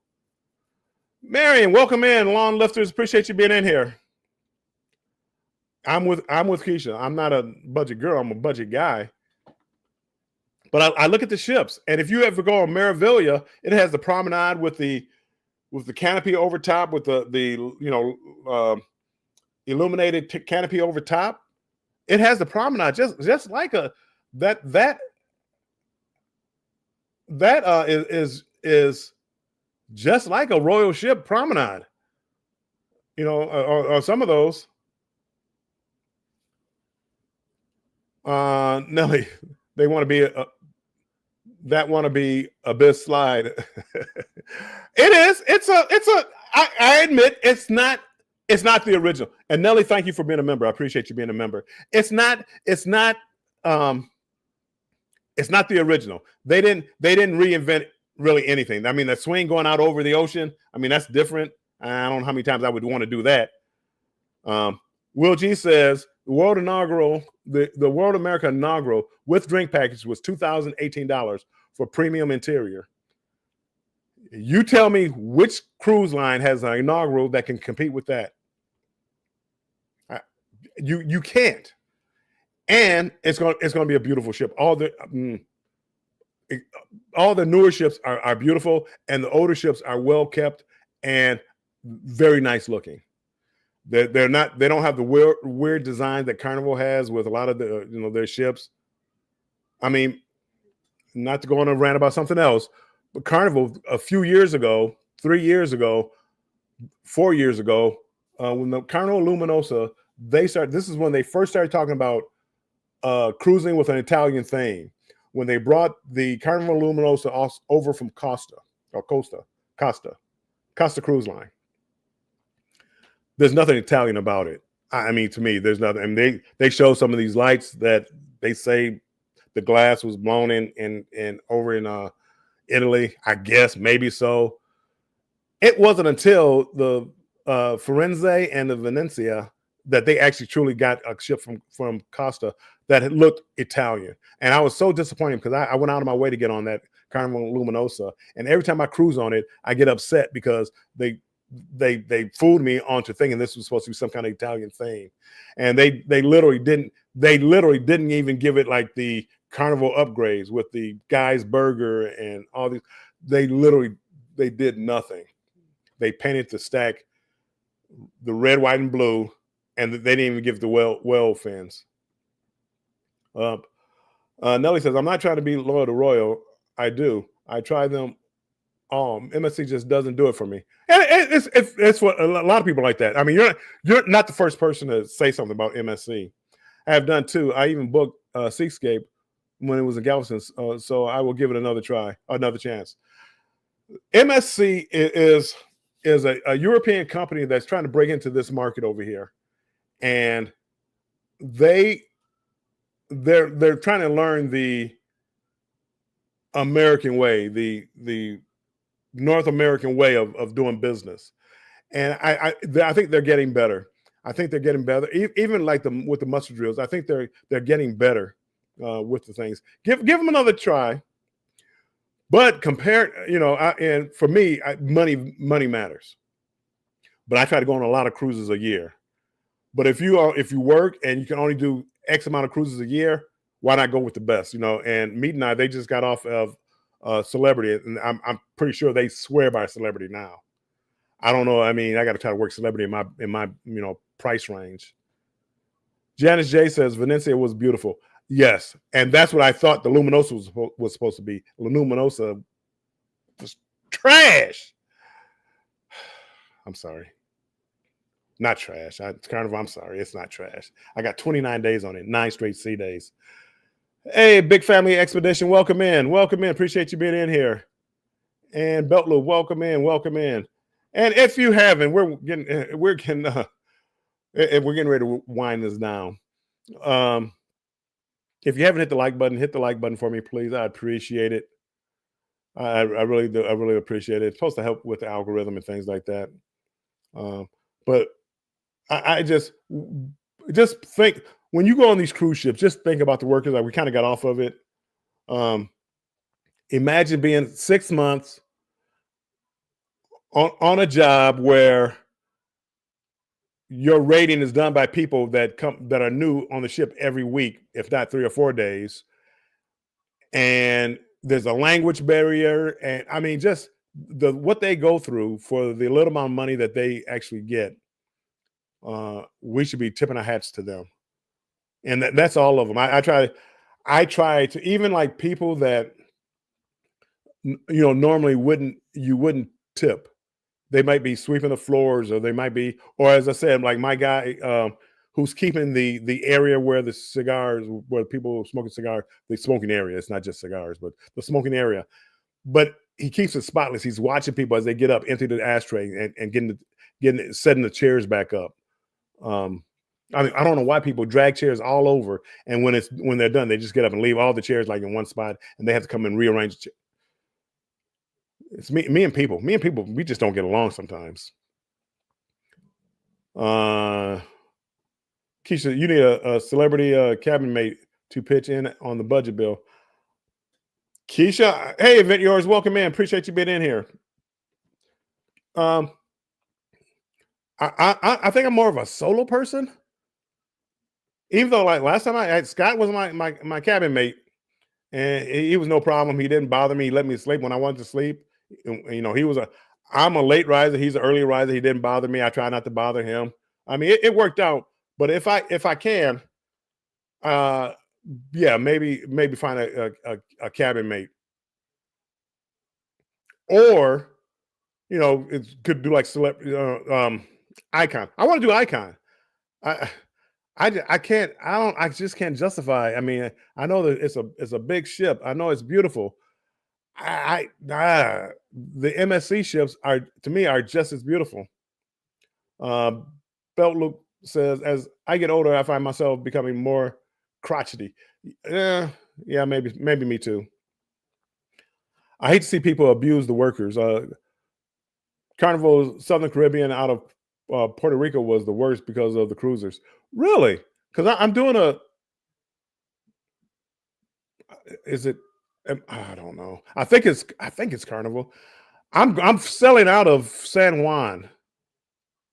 Marion, welcome in, lawn lifters. Appreciate you being in here. I'm with Keisha. I'm not a budget girl. I'm a budget guy. But I look at the ships, and if you ever go on Meraviglia, it has the promenade with the canopy over top, with the illuminated canopy over top. It has the promenade just like is just like a royal ship promenade. Or some of those. Nelly, they want to be Abyss Slide. It is. I admit it's not the original. And Nelly, thank you for being a member. I appreciate you being a member. It's not the original. They didn't reinvent really anything. I mean, the swing going out over the ocean, I mean, that's different. I don't know how many times I would want to do that. Will G says the World America inaugural with drink package was $2,018 for premium interior. You tell me which cruise line has an inaugural that can compete with that. You can't. And it's going to be a beautiful ship. All the newer ships are beautiful, and the older ships are well kept and very nice looking. They don't have the weird design that Carnival has with a lot of their ships. I mean, not to go on a rant about something else, but Carnival a few years ago, 3 years ago, 4 years ago, when the Carnival Luminosa, this is when they first started talking about cruising with an Italian theme. When they brought the Carnival Luminosa over from Costa Cruise Line. There's nothing Italian about it. I mean, to me, there's nothing. I mean, they show some of these lights that they say the glass was blown in over in Italy. I guess maybe so. It wasn't until the Firenze and the Venezia that they actually truly got a ship from Costa that had looked Italian. And I was so disappointed because I went out of my way to get on that Carnival Luminosa. And every time I cruise on it, I get upset because they fooled me onto thinking this was supposed to be some kind of Italian thing. And they literally didn't even give it like the Carnival upgrades with the Guy's Burger and all these. They did nothing. They painted the stack, the red, white, and blue, and they didn't even give the well fins. Nelly says, I'm not trying to be loyal to Royal. I do. I try them. MSC just doesn't do it for me. And it's what a lot of people like that. I mean, you're not the first person to say something about MSC. I have done too. I even booked Seascape when it was in Galveston, so I will give it another chance. MSC is a European company that's trying to break into this market over here, and they're trying to learn the American way, the North American way of doing business. And I think they're getting better. I think they're getting better. Even like with the muster drills, I think they're getting better with the things. Give them another try. But and for me, money matters. But I try to go on a lot of cruises a year. But if you work and you can only do X amount of cruises a year, why not go with the best? And Meet and I, they just got off of celebrity, and I'm pretty sure they swear by celebrity now. I don't know. I mean, I got to try to work celebrity in my price range. Janice J says Venecia was beautiful. Yes, and that's what I thought the Luminosa was supposed to be. La Luminosa was trash. I'm sorry. Not trash. Carnival, I'm sorry. It's not trash. I got 29 days on it, 9 straight sea days. Hey, Big Family Expedition, welcome in. Welcome in. Appreciate you being in here. And Beltloop, welcome in. Welcome in. And if you haven't, we're getting ready to wind this down. If you haven't hit the like button for me, please. I appreciate it. I really do. I really appreciate it. It's supposed to help with the algorithm and things like that. But I just think when you go on these cruise ships, just think about the workers. Like we kind of got off of it. Imagine being 6 months on a job where your rating is done by people that are new on the ship every week, if not 3 or 4 days. And there's a language barrier. And I mean, just what they go through for the little amount of money that they actually get. We should be tipping our hats to them. And that's all of them. I try to, even like people that, normally you wouldn't tip. They might be sweeping the floors, or they might be, or as I said, like my guy who's keeping the area where the cigars, where people smoking cigars, the smoking area. It's not just cigars, but the smoking area. But he keeps it spotless. He's watching people as they get up, empty the ashtray, and setting the chairs back up. I mean, I don't know why people drag chairs all over, and when they're done, they just get up and leave all the chairs like in one spot, and they have to come and rearrange the It's me and people. Me and people, we just don't get along sometimes. Keisha, you need a celebrity cabin mate to pitch in on the budget bill. Keisha, hey, event yours, welcome in. Appreciate you being in here. I think I'm more of a solo person. Even though, like last time I had Scott was my cabin mate, and he was no problem. He didn't bother me. He let me sleep when I wanted to sleep. I'm a late riser. He's an early riser. He didn't bother me. I try not to bother him. I mean, it worked out. But if I can, maybe find a cabin mate, or it could do like Icon. I want to do Icon. I just can't justify. I mean, I know that it's a big ship. I know it's beautiful. The MSC ships to me are just as beautiful. Belt Loop says, as I get older, I find myself becoming more crotchety. Yeah, maybe me too. I hate to see people abuse the workers. Carnival Southern Caribbean out of Puerto Rico was the worst because of the cruisers. Really? Because I'm doing I don't know. I think it's Carnival. I'm selling out of San Juan.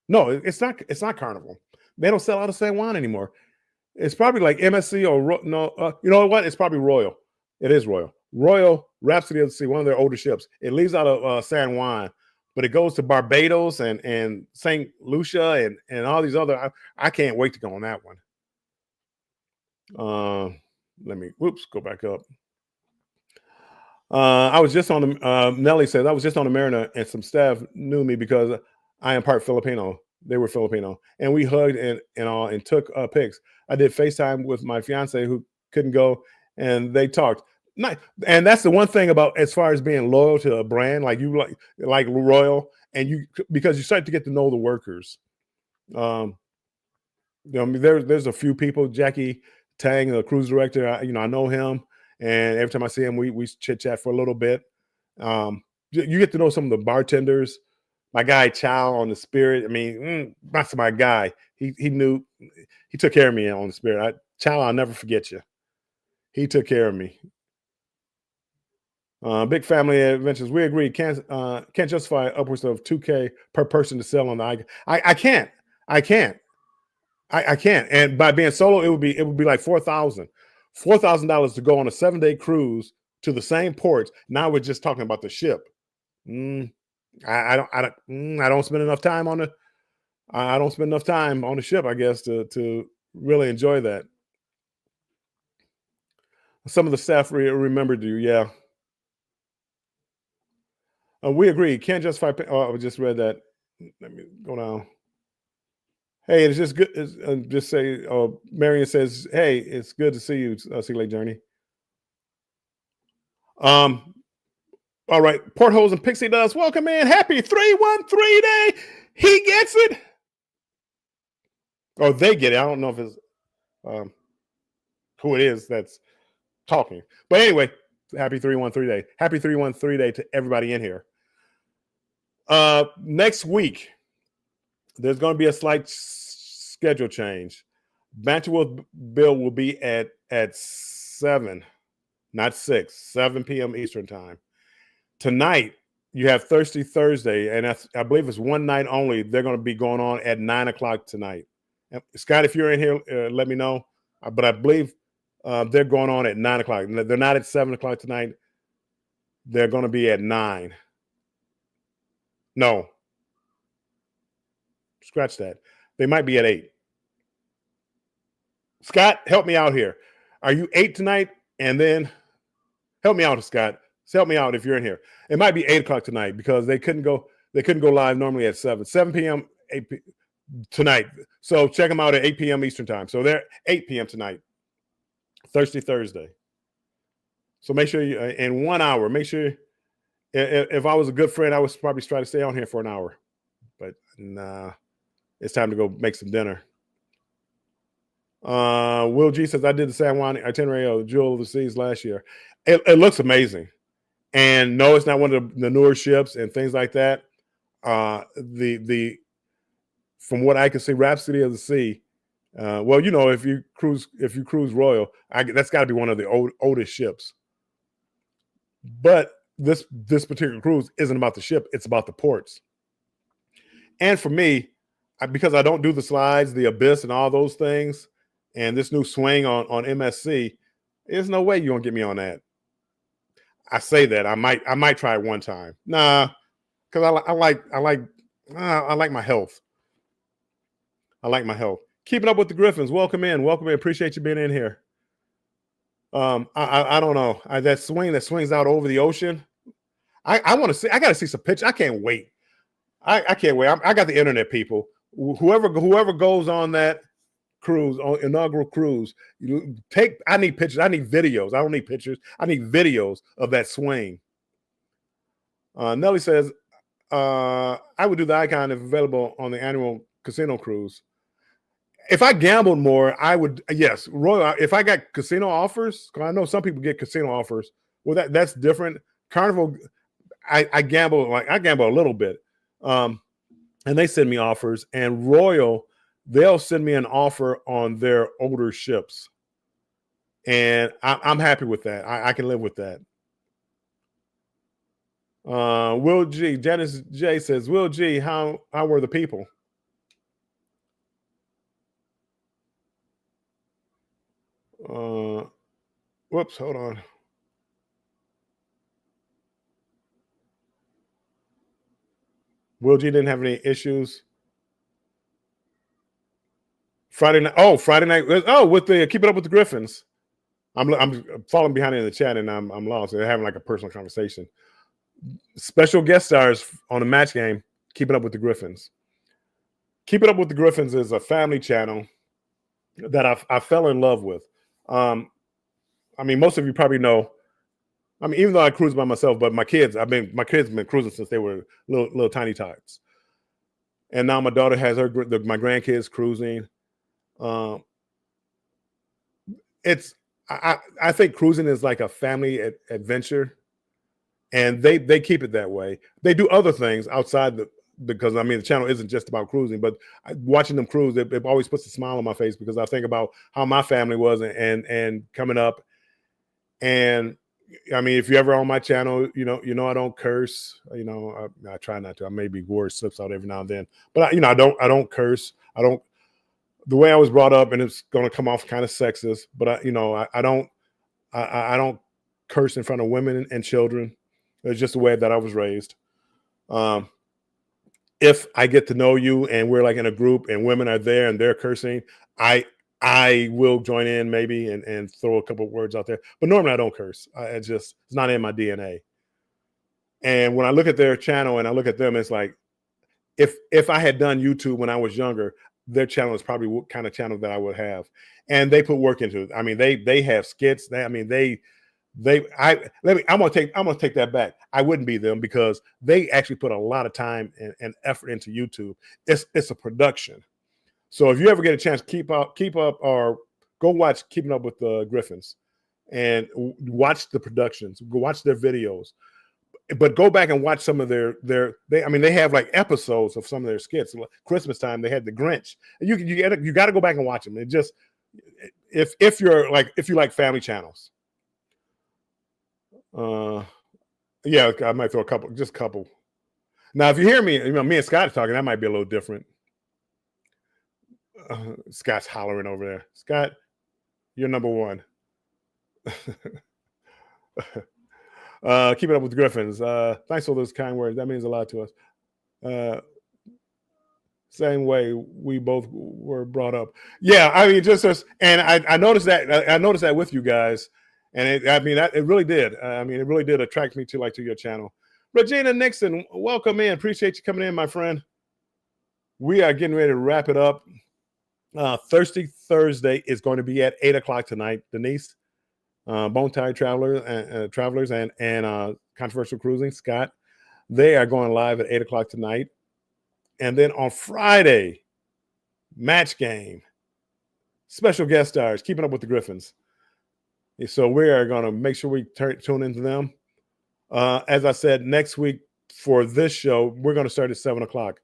No, it's not Carnival. They don't sell out of San Juan anymore. It's probably like MSC or no. You know what? It's probably Royal. It is Royal. Royal Rhapsody of the Sea, one of their older ships. It leaves out of San Juan, but it goes to Barbados and St. Lucia and all these other. I can't wait to go on that one. Let me go back up. I was just on the Nelly says I was just on the Mariner, and some staff knew me because I am part Filipino. They were Filipino, and we hugged and took pics. I did FaceTime with my fiance who couldn't go, and they talked. And that's the one thing about as far as being loyal to a brand, like you like Royal, and because you start to get to know the workers. There's a few people. Jackie Tang, the cruise director, I know him, and every time I see him, we chit chat for a little bit. You get to know some of the bartenders. My guy Chow on the Spirit. I mean, that's my guy. He took care of me on the Spirit. Chow, I'll never forget you. He took care of me. Big Family Adventures. We agree. Can't justify upwards of $2,000 per person to sell on the Icon. I can't. I can't. And by being solo, it would be like $4,000 to go on a 7-day cruise to the same ports. Now we're just talking about the ship. Mm, I don't spend enough time on the. I don't spend enough time on the ship, I guess, to really enjoy that. Some of the staff remembered you. Yeah, we agree. Can't justify. Oh, I just read that. Let me go down. Hey, it's just good. Just say, Marion says, "Hey, it's good to see you, Sea Lake Journey." Um, all right, Portholes and Pixie Dust, welcome in. Happy 313 day. He gets it. Oh, they get it. I don't know if it's um, who it is that's talking, but anyway, happy 313 day. Happy 313 day to everybody in here. Next week, there's going to be a slight schedule change. Banterville Bill will be at 7, not 6, 7 p.m. Eastern time. Tonight, you have Thirsty Thursday, and I believe it's one night only. They're going to be going on at 9 o'clock tonight. Scott, if you're in here, let me know. But I believe they're going on at 9 o'clock. They're not at 7 o'clock tonight. They're going to be at 9. No. Scratch that. They might be at 8. Scott, help me out here. Are you 8 tonight? And then help me out, Scott. Help me out if you're in here. It might be 8 o'clock tonight because they couldn't go live normally at 7 p.m. 8 tonight. So check them out at 8 p.m. Eastern time. So they're 8 p.m. tonight, Thirsty Thursday. So make sure you in 1 hour. Make sure if I was a good friend, I would probably try to stay on here for an hour. But nah, it's time to go make some dinner. Will G says I did the San Juan itinerary of Jewel of the Seas last year. It looks amazing. And no, it's not one of the newer ships and things like that. The from what I can see, Rhapsody of the Sea. Well, you know, if you cruise Royal, that's got to be one of the oldest ships. But this particular cruise isn't about the ship; it's about the ports. And for me, because I don't do the slides, the abyss, and all those things, and this new swing on MSC, there's no way you're gonna get me on that. I say that I might try it one time. Nah, because I like my health. I like my health. Keeping up with the Griffins. Welcome in. Appreciate you being in here. I don't know. That swing that swings out over the ocean. I want to see. I got to see some pictures. I can't wait. I can't wait. I got the internet, people. Whoever goes on that cruise, on inaugural cruise, I need pictures. I need videos. I don't need pictures. I need videos of that swing. Nelly says, I would do the icon if available on the annual casino cruise. If I gambled more, I would. Yes, Royal. If I got casino offers, because I know some people get casino offers. Well, that's different. Carnival, I gamble a little bit, and they send me offers. And Royal, they'll send me an offer on their older ships, and I'm happy with that. I can live with that. Will G. Janice J says, Will G. How were the people? Whoops, hold on. Will G didn't have any issues. Friday night. Oh, with the Keep It Up with the Griffins. I'm falling behind in the chat and I'm lost. They're having like a personal conversation. Special guest stars on the match game. Keep It Up with the Griffins. Keep It Up with the Griffins is a family channel that I fell in love with. I mean, most of you probably know. I mean, even though I cruise by myself, but my kids have been cruising since they were little tiny tots. And now my daughter has my grandkids cruising. I think cruising is like a family adventure, and they keep it that way. They do other things outside because I mean the channel isn't just about cruising, but watching them cruise, it always puts a smile on my face because I think about how my family was and coming up. And I mean, if you're ever on my channel, you know I don't curse. You know, I try not to. I maybe word slips out every now and then, but I don't curse. I don't. The way I was brought up, and it's going to come off kind of sexist, but I don't curse in front of women and children. It's just the way that I was raised. If I get to know you and we're like in a group and women are there and they're cursing, I will join in maybe and throw a couple of words out there. But normally I don't curse. It's not in my DNA. And when I look at their channel and I look at them, it's like if I had done YouTube when I was younger, their channel is probably what kind of channel that I would have. And they put work into it. I mean, they have skits. I'm gonna take that back. I wouldn't be them because they actually put a lot of time and effort into YouTube. It's a production. So if you ever get a chance, keep up, or go watch Keeping Up with the Griffins and watch the productions. Go watch their videos, but go back and watch some of they have like episodes of some of their skits. Christmas time, they had the Grinch. You got to go back and watch them. It just if you like family channels. Yeah, I might throw a couple. Now, if you hear me, me and Scott talking, that might be a little different. Scott's hollering over there. Scott, you're number one. Keep it up with the Griffins. Thanks for those kind words. That means a lot to us. Same way we both were brought up. Yeah, I mean, and I noticed that. I noticed that with you guys, and it really did. It really did attract me to your channel. Regina Nixon, welcome in. Appreciate you coming in, my friend. We are getting ready to wrap it up. Thirsty Thursday is going to be at 8:00 tonight. Denise, Bone Tie Travelers and Controversial Cruising, Scott, they are going live at 8:00 tonight. And then on Friday, Match Game, special guest stars, Keeping Up with the Griffins. So we are going to make sure we tune into them. As I said, next week for this show, we're going to start at 7:00.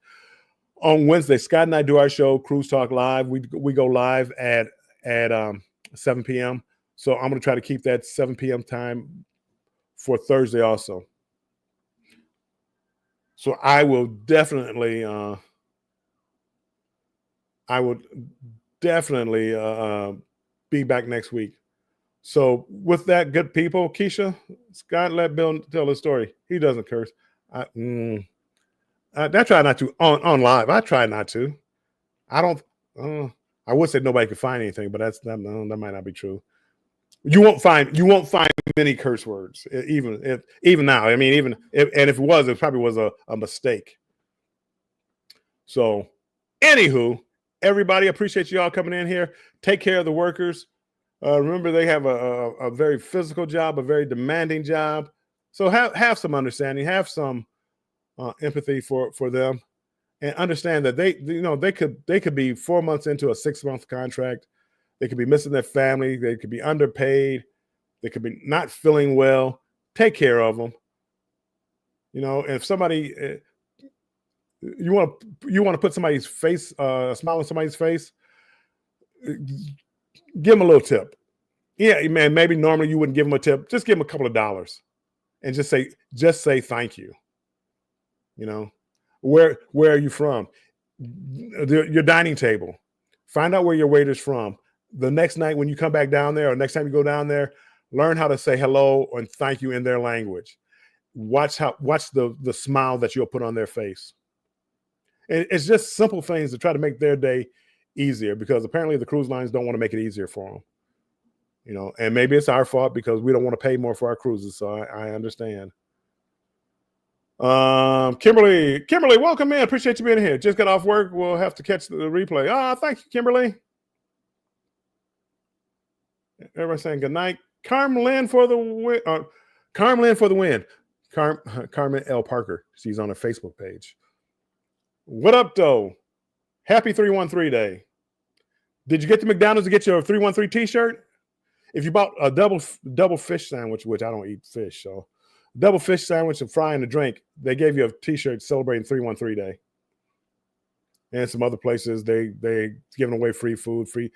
On Wednesday, Scott and I do our show, Cruise Talk Live. We go live at 7 p.m. So I'm going to try to keep that 7 p.m. time for Thursday also. So I will definitely be back next week. So with that, good people, Keisha, Scott, let Bill tell the story. He doesn't curse. I try not to on live. I try not to. I don't. I would say nobody could find anything, but that might not be true. You won't find many curse words, even now. Even if it was, it probably was a mistake. So, anywho, everybody, appreciate you all coming in here. Take care of the workers. Remember, they have a very physical job, a very demanding job. So have some understanding, have some empathy for them, and understand that they could be 4 months into a 6-month contract. They could be missing their family. They could be underpaid. They could be not feeling well. Take care of them. If somebody you want to put somebody's face, smile on somebody's face, give them a little tip. Yeah, man. Maybe normally you wouldn't give them a tip. Just give them a couple of dollars, and just say thank you. Where are you from? Your dining table. Find out where your waiter's from. The next night when you come back down there, or next time you go down there, learn how to say hello and thank you in their language. Watch the smile that you'll put on their face. And it's just simple things to try to make their day easier, because apparently the cruise lines don't want to make it easier for them. And maybe it's our fault because we don't want to pay more for our cruises. So I understand. Kimberly, welcome in. Appreciate you being here. Just got off work. We'll have to catch the replay. Thank you, Kimberly. Everybody saying good night. Carmen for the win. Carmen for the win. Carmen L. Parker. She's on her Facebook page. What up, though? Happy 313 day. Did you get to McDonald's to get your 313 t-shirt? If you bought a double fish sandwich, which I don't eat fish, so double fish sandwich, a fry, and a drink, they gave you a t-shirt celebrating 313 day. And some other places, they giving away free food, free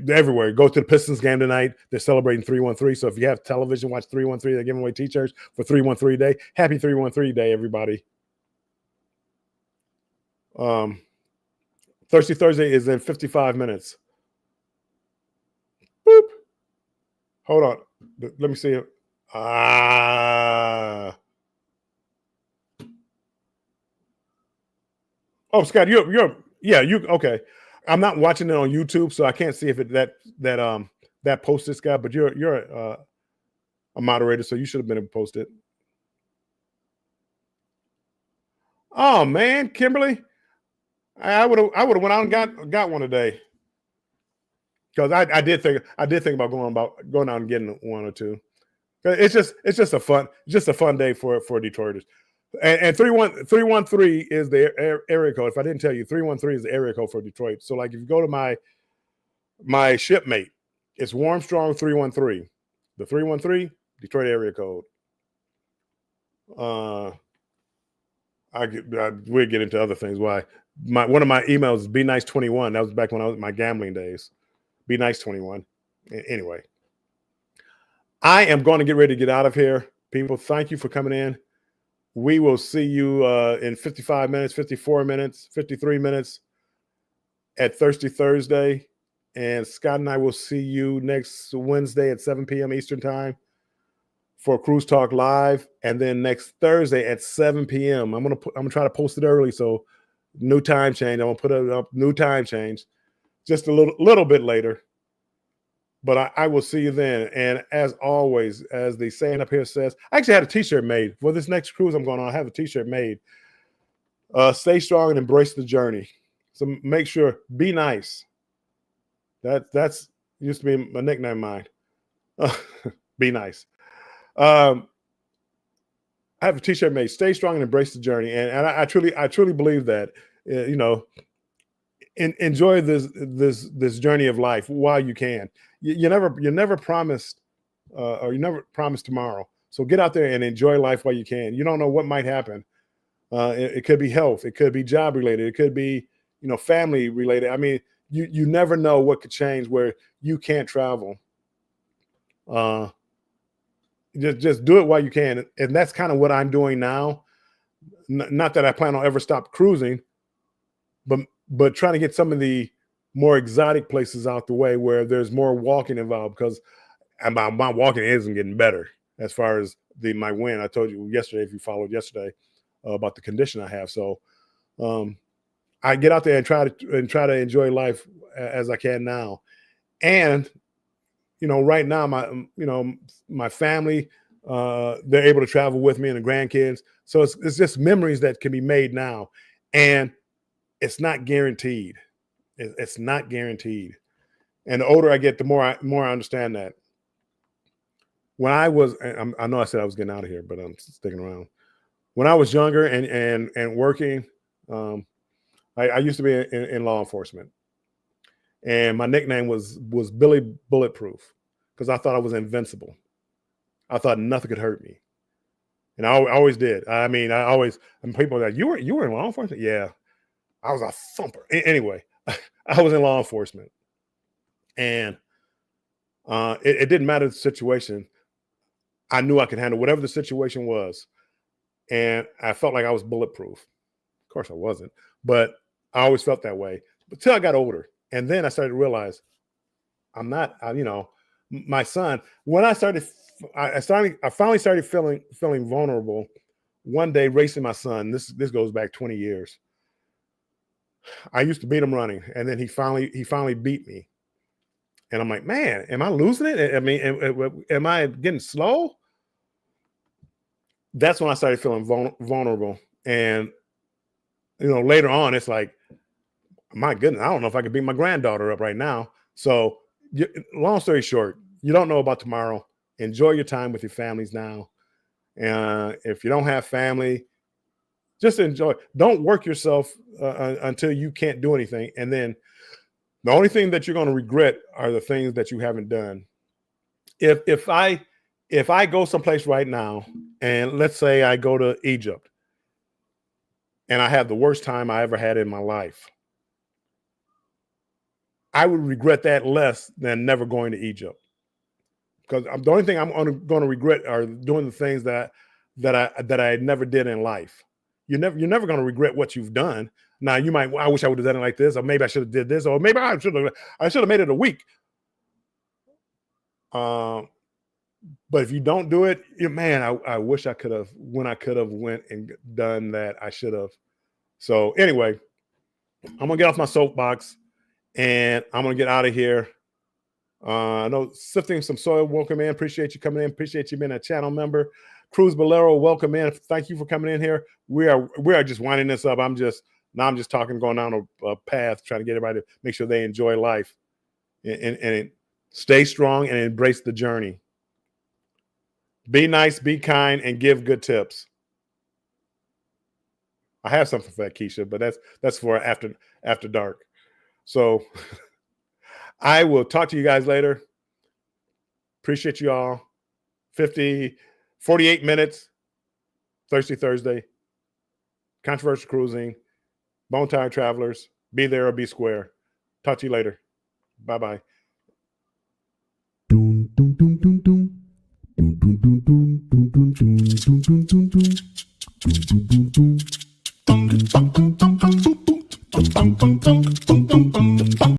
everywhere. Go to the Pistons game tonight. They're celebrating 313. So if you have television, watch 313. They're giving away t-shirts for 313 day. Happy 313 day, everybody. Thirsty Thursday is in 55 minutes. Boop. Hold on. Let me see it. Ah. Oh, Scott, yeah, you okay. I'm not watching it on YouTube, so I can't see if it that posted, Scott, but you're a moderator, so you should have been able to post it. Oh man, Kimberly, I would have went out and got one today. Because I did think about going out and getting one or two. It's just a fun day for Detroiters. And 313 is the area code. If I didn't tell you, 313 is the area code for Detroit. So like if you go to my shipmate, it's Warmstrong 313. The 313 Detroit area code. We'll get into other things. Why? One of my emails is Be Nice 21. That was back when I was my gambling days. Be Nice 21. Anyway, I am going to get ready to get out of here. People, thank you for coming in. We will see you in 55 minutes, 54 minutes, 53 minutes at Thirsty Thursday. And Scott and I will see you next Wednesday at 7 p.m. Eastern Time for Cruise Talk Live. And then next Thursday at 7 p.m. I'm gonna try to post it early. So new time change. I'm gonna put it up, new time change, just a little bit later. But I will see you then. And as always, as the saying up here says, I actually had a t-shirt made for this next cruise I'm going on. I have a t-shirt made. Stay strong and embrace the journey. So make sure, be nice. That's used to be a nickname of mine. Be nice. I have a t-shirt made. Stay strong and embrace the journey. And I truly believe that, enjoy this journey of life while you can. You're never promised, or you never promised tomorrow. So get out there and enjoy life while you can. You don't know what might happen. It could be health. It could be job related. It could be family related. I mean, you never know what could change where you can't travel. Just do it while you can, and that's kind of what I'm doing now. Not that I plan on ever stop cruising, but trying to get some of the more exotic places out the way where there's more walking involved, because my walking isn't getting better as far as my win. I told you yesterday, if you followed yesterday, about the condition I have. So I get out there and try to enjoy life as I can now. And right now my family, they're able to travel with me and the grandkids. So it's just memories that can be made now, and it's not guaranteed. It's not guaranteed. And the older I get, the more I understand that. When I was, I know I said I was getting out of here, but I'm sticking around. When I was younger and working, I used to be in law enforcement, and my nickname was Billy Bulletproof, because I thought I was invincible. I thought nothing could hurt me, and I always did. I mean, and people were like, you were in law enforcement? Yeah, I was a thumper. Anyway, I was in law enforcement, and it didn't matter the situation. I knew I could handle whatever the situation was, and I felt like I was bulletproof. Of course, I wasn't, but I always felt that way until I got older, and then I started to realize I'm not. My son. When I finally started feeling vulnerable. One day, racing my son. This goes back 20 years. I used to beat him running, and then he finally beat me. And I'm like, man, am I losing it? I mean, am I getting slow? That's when I started feeling vulnerable. And, later on, it's like, my goodness, I don't know if I could beat my granddaughter up right now. So long story short, you don't know about tomorrow. Enjoy your time with your families now. If you don't have family, just enjoy. Don't work yourself until you can't do anything. And then the only thing that you're going to regret are the things that you haven't done. If I go someplace right now, and let's say I go to Egypt, and I have the worst time I ever had in my life, I would regret that less than never going to Egypt. Because the only thing I'm going to regret are doing the things that I never did in life. You're never going to regret what you've done. Now you might, I wish I would have done it like this, or maybe I should have did this, or maybe I should have made it a week. But if you don't do it, man, I wish I could have. When I could have went and done that, I should have. So anyway, I'm gonna get off my soapbox and I'm gonna get out of here. I know Sifting Some Soil, welcome in. Appreciate you coming in. Appreciate you being a channel member. Cruz Bolero, welcome in. Thank you for coming in here. We are just winding this up. I'm just talking, going down a path, trying to get everybody to make sure they enjoy life and stay strong and embrace the journey. Be nice, be kind, and give good tips. I have something for that, Keisha, but that's for after dark. So I will talk to you guys later. Appreciate you all. 48 minutes, Thirsty Thursday, Controversial Cruising, Bone Tired Travelers, be there or be square. Talk to you later. Bye-bye.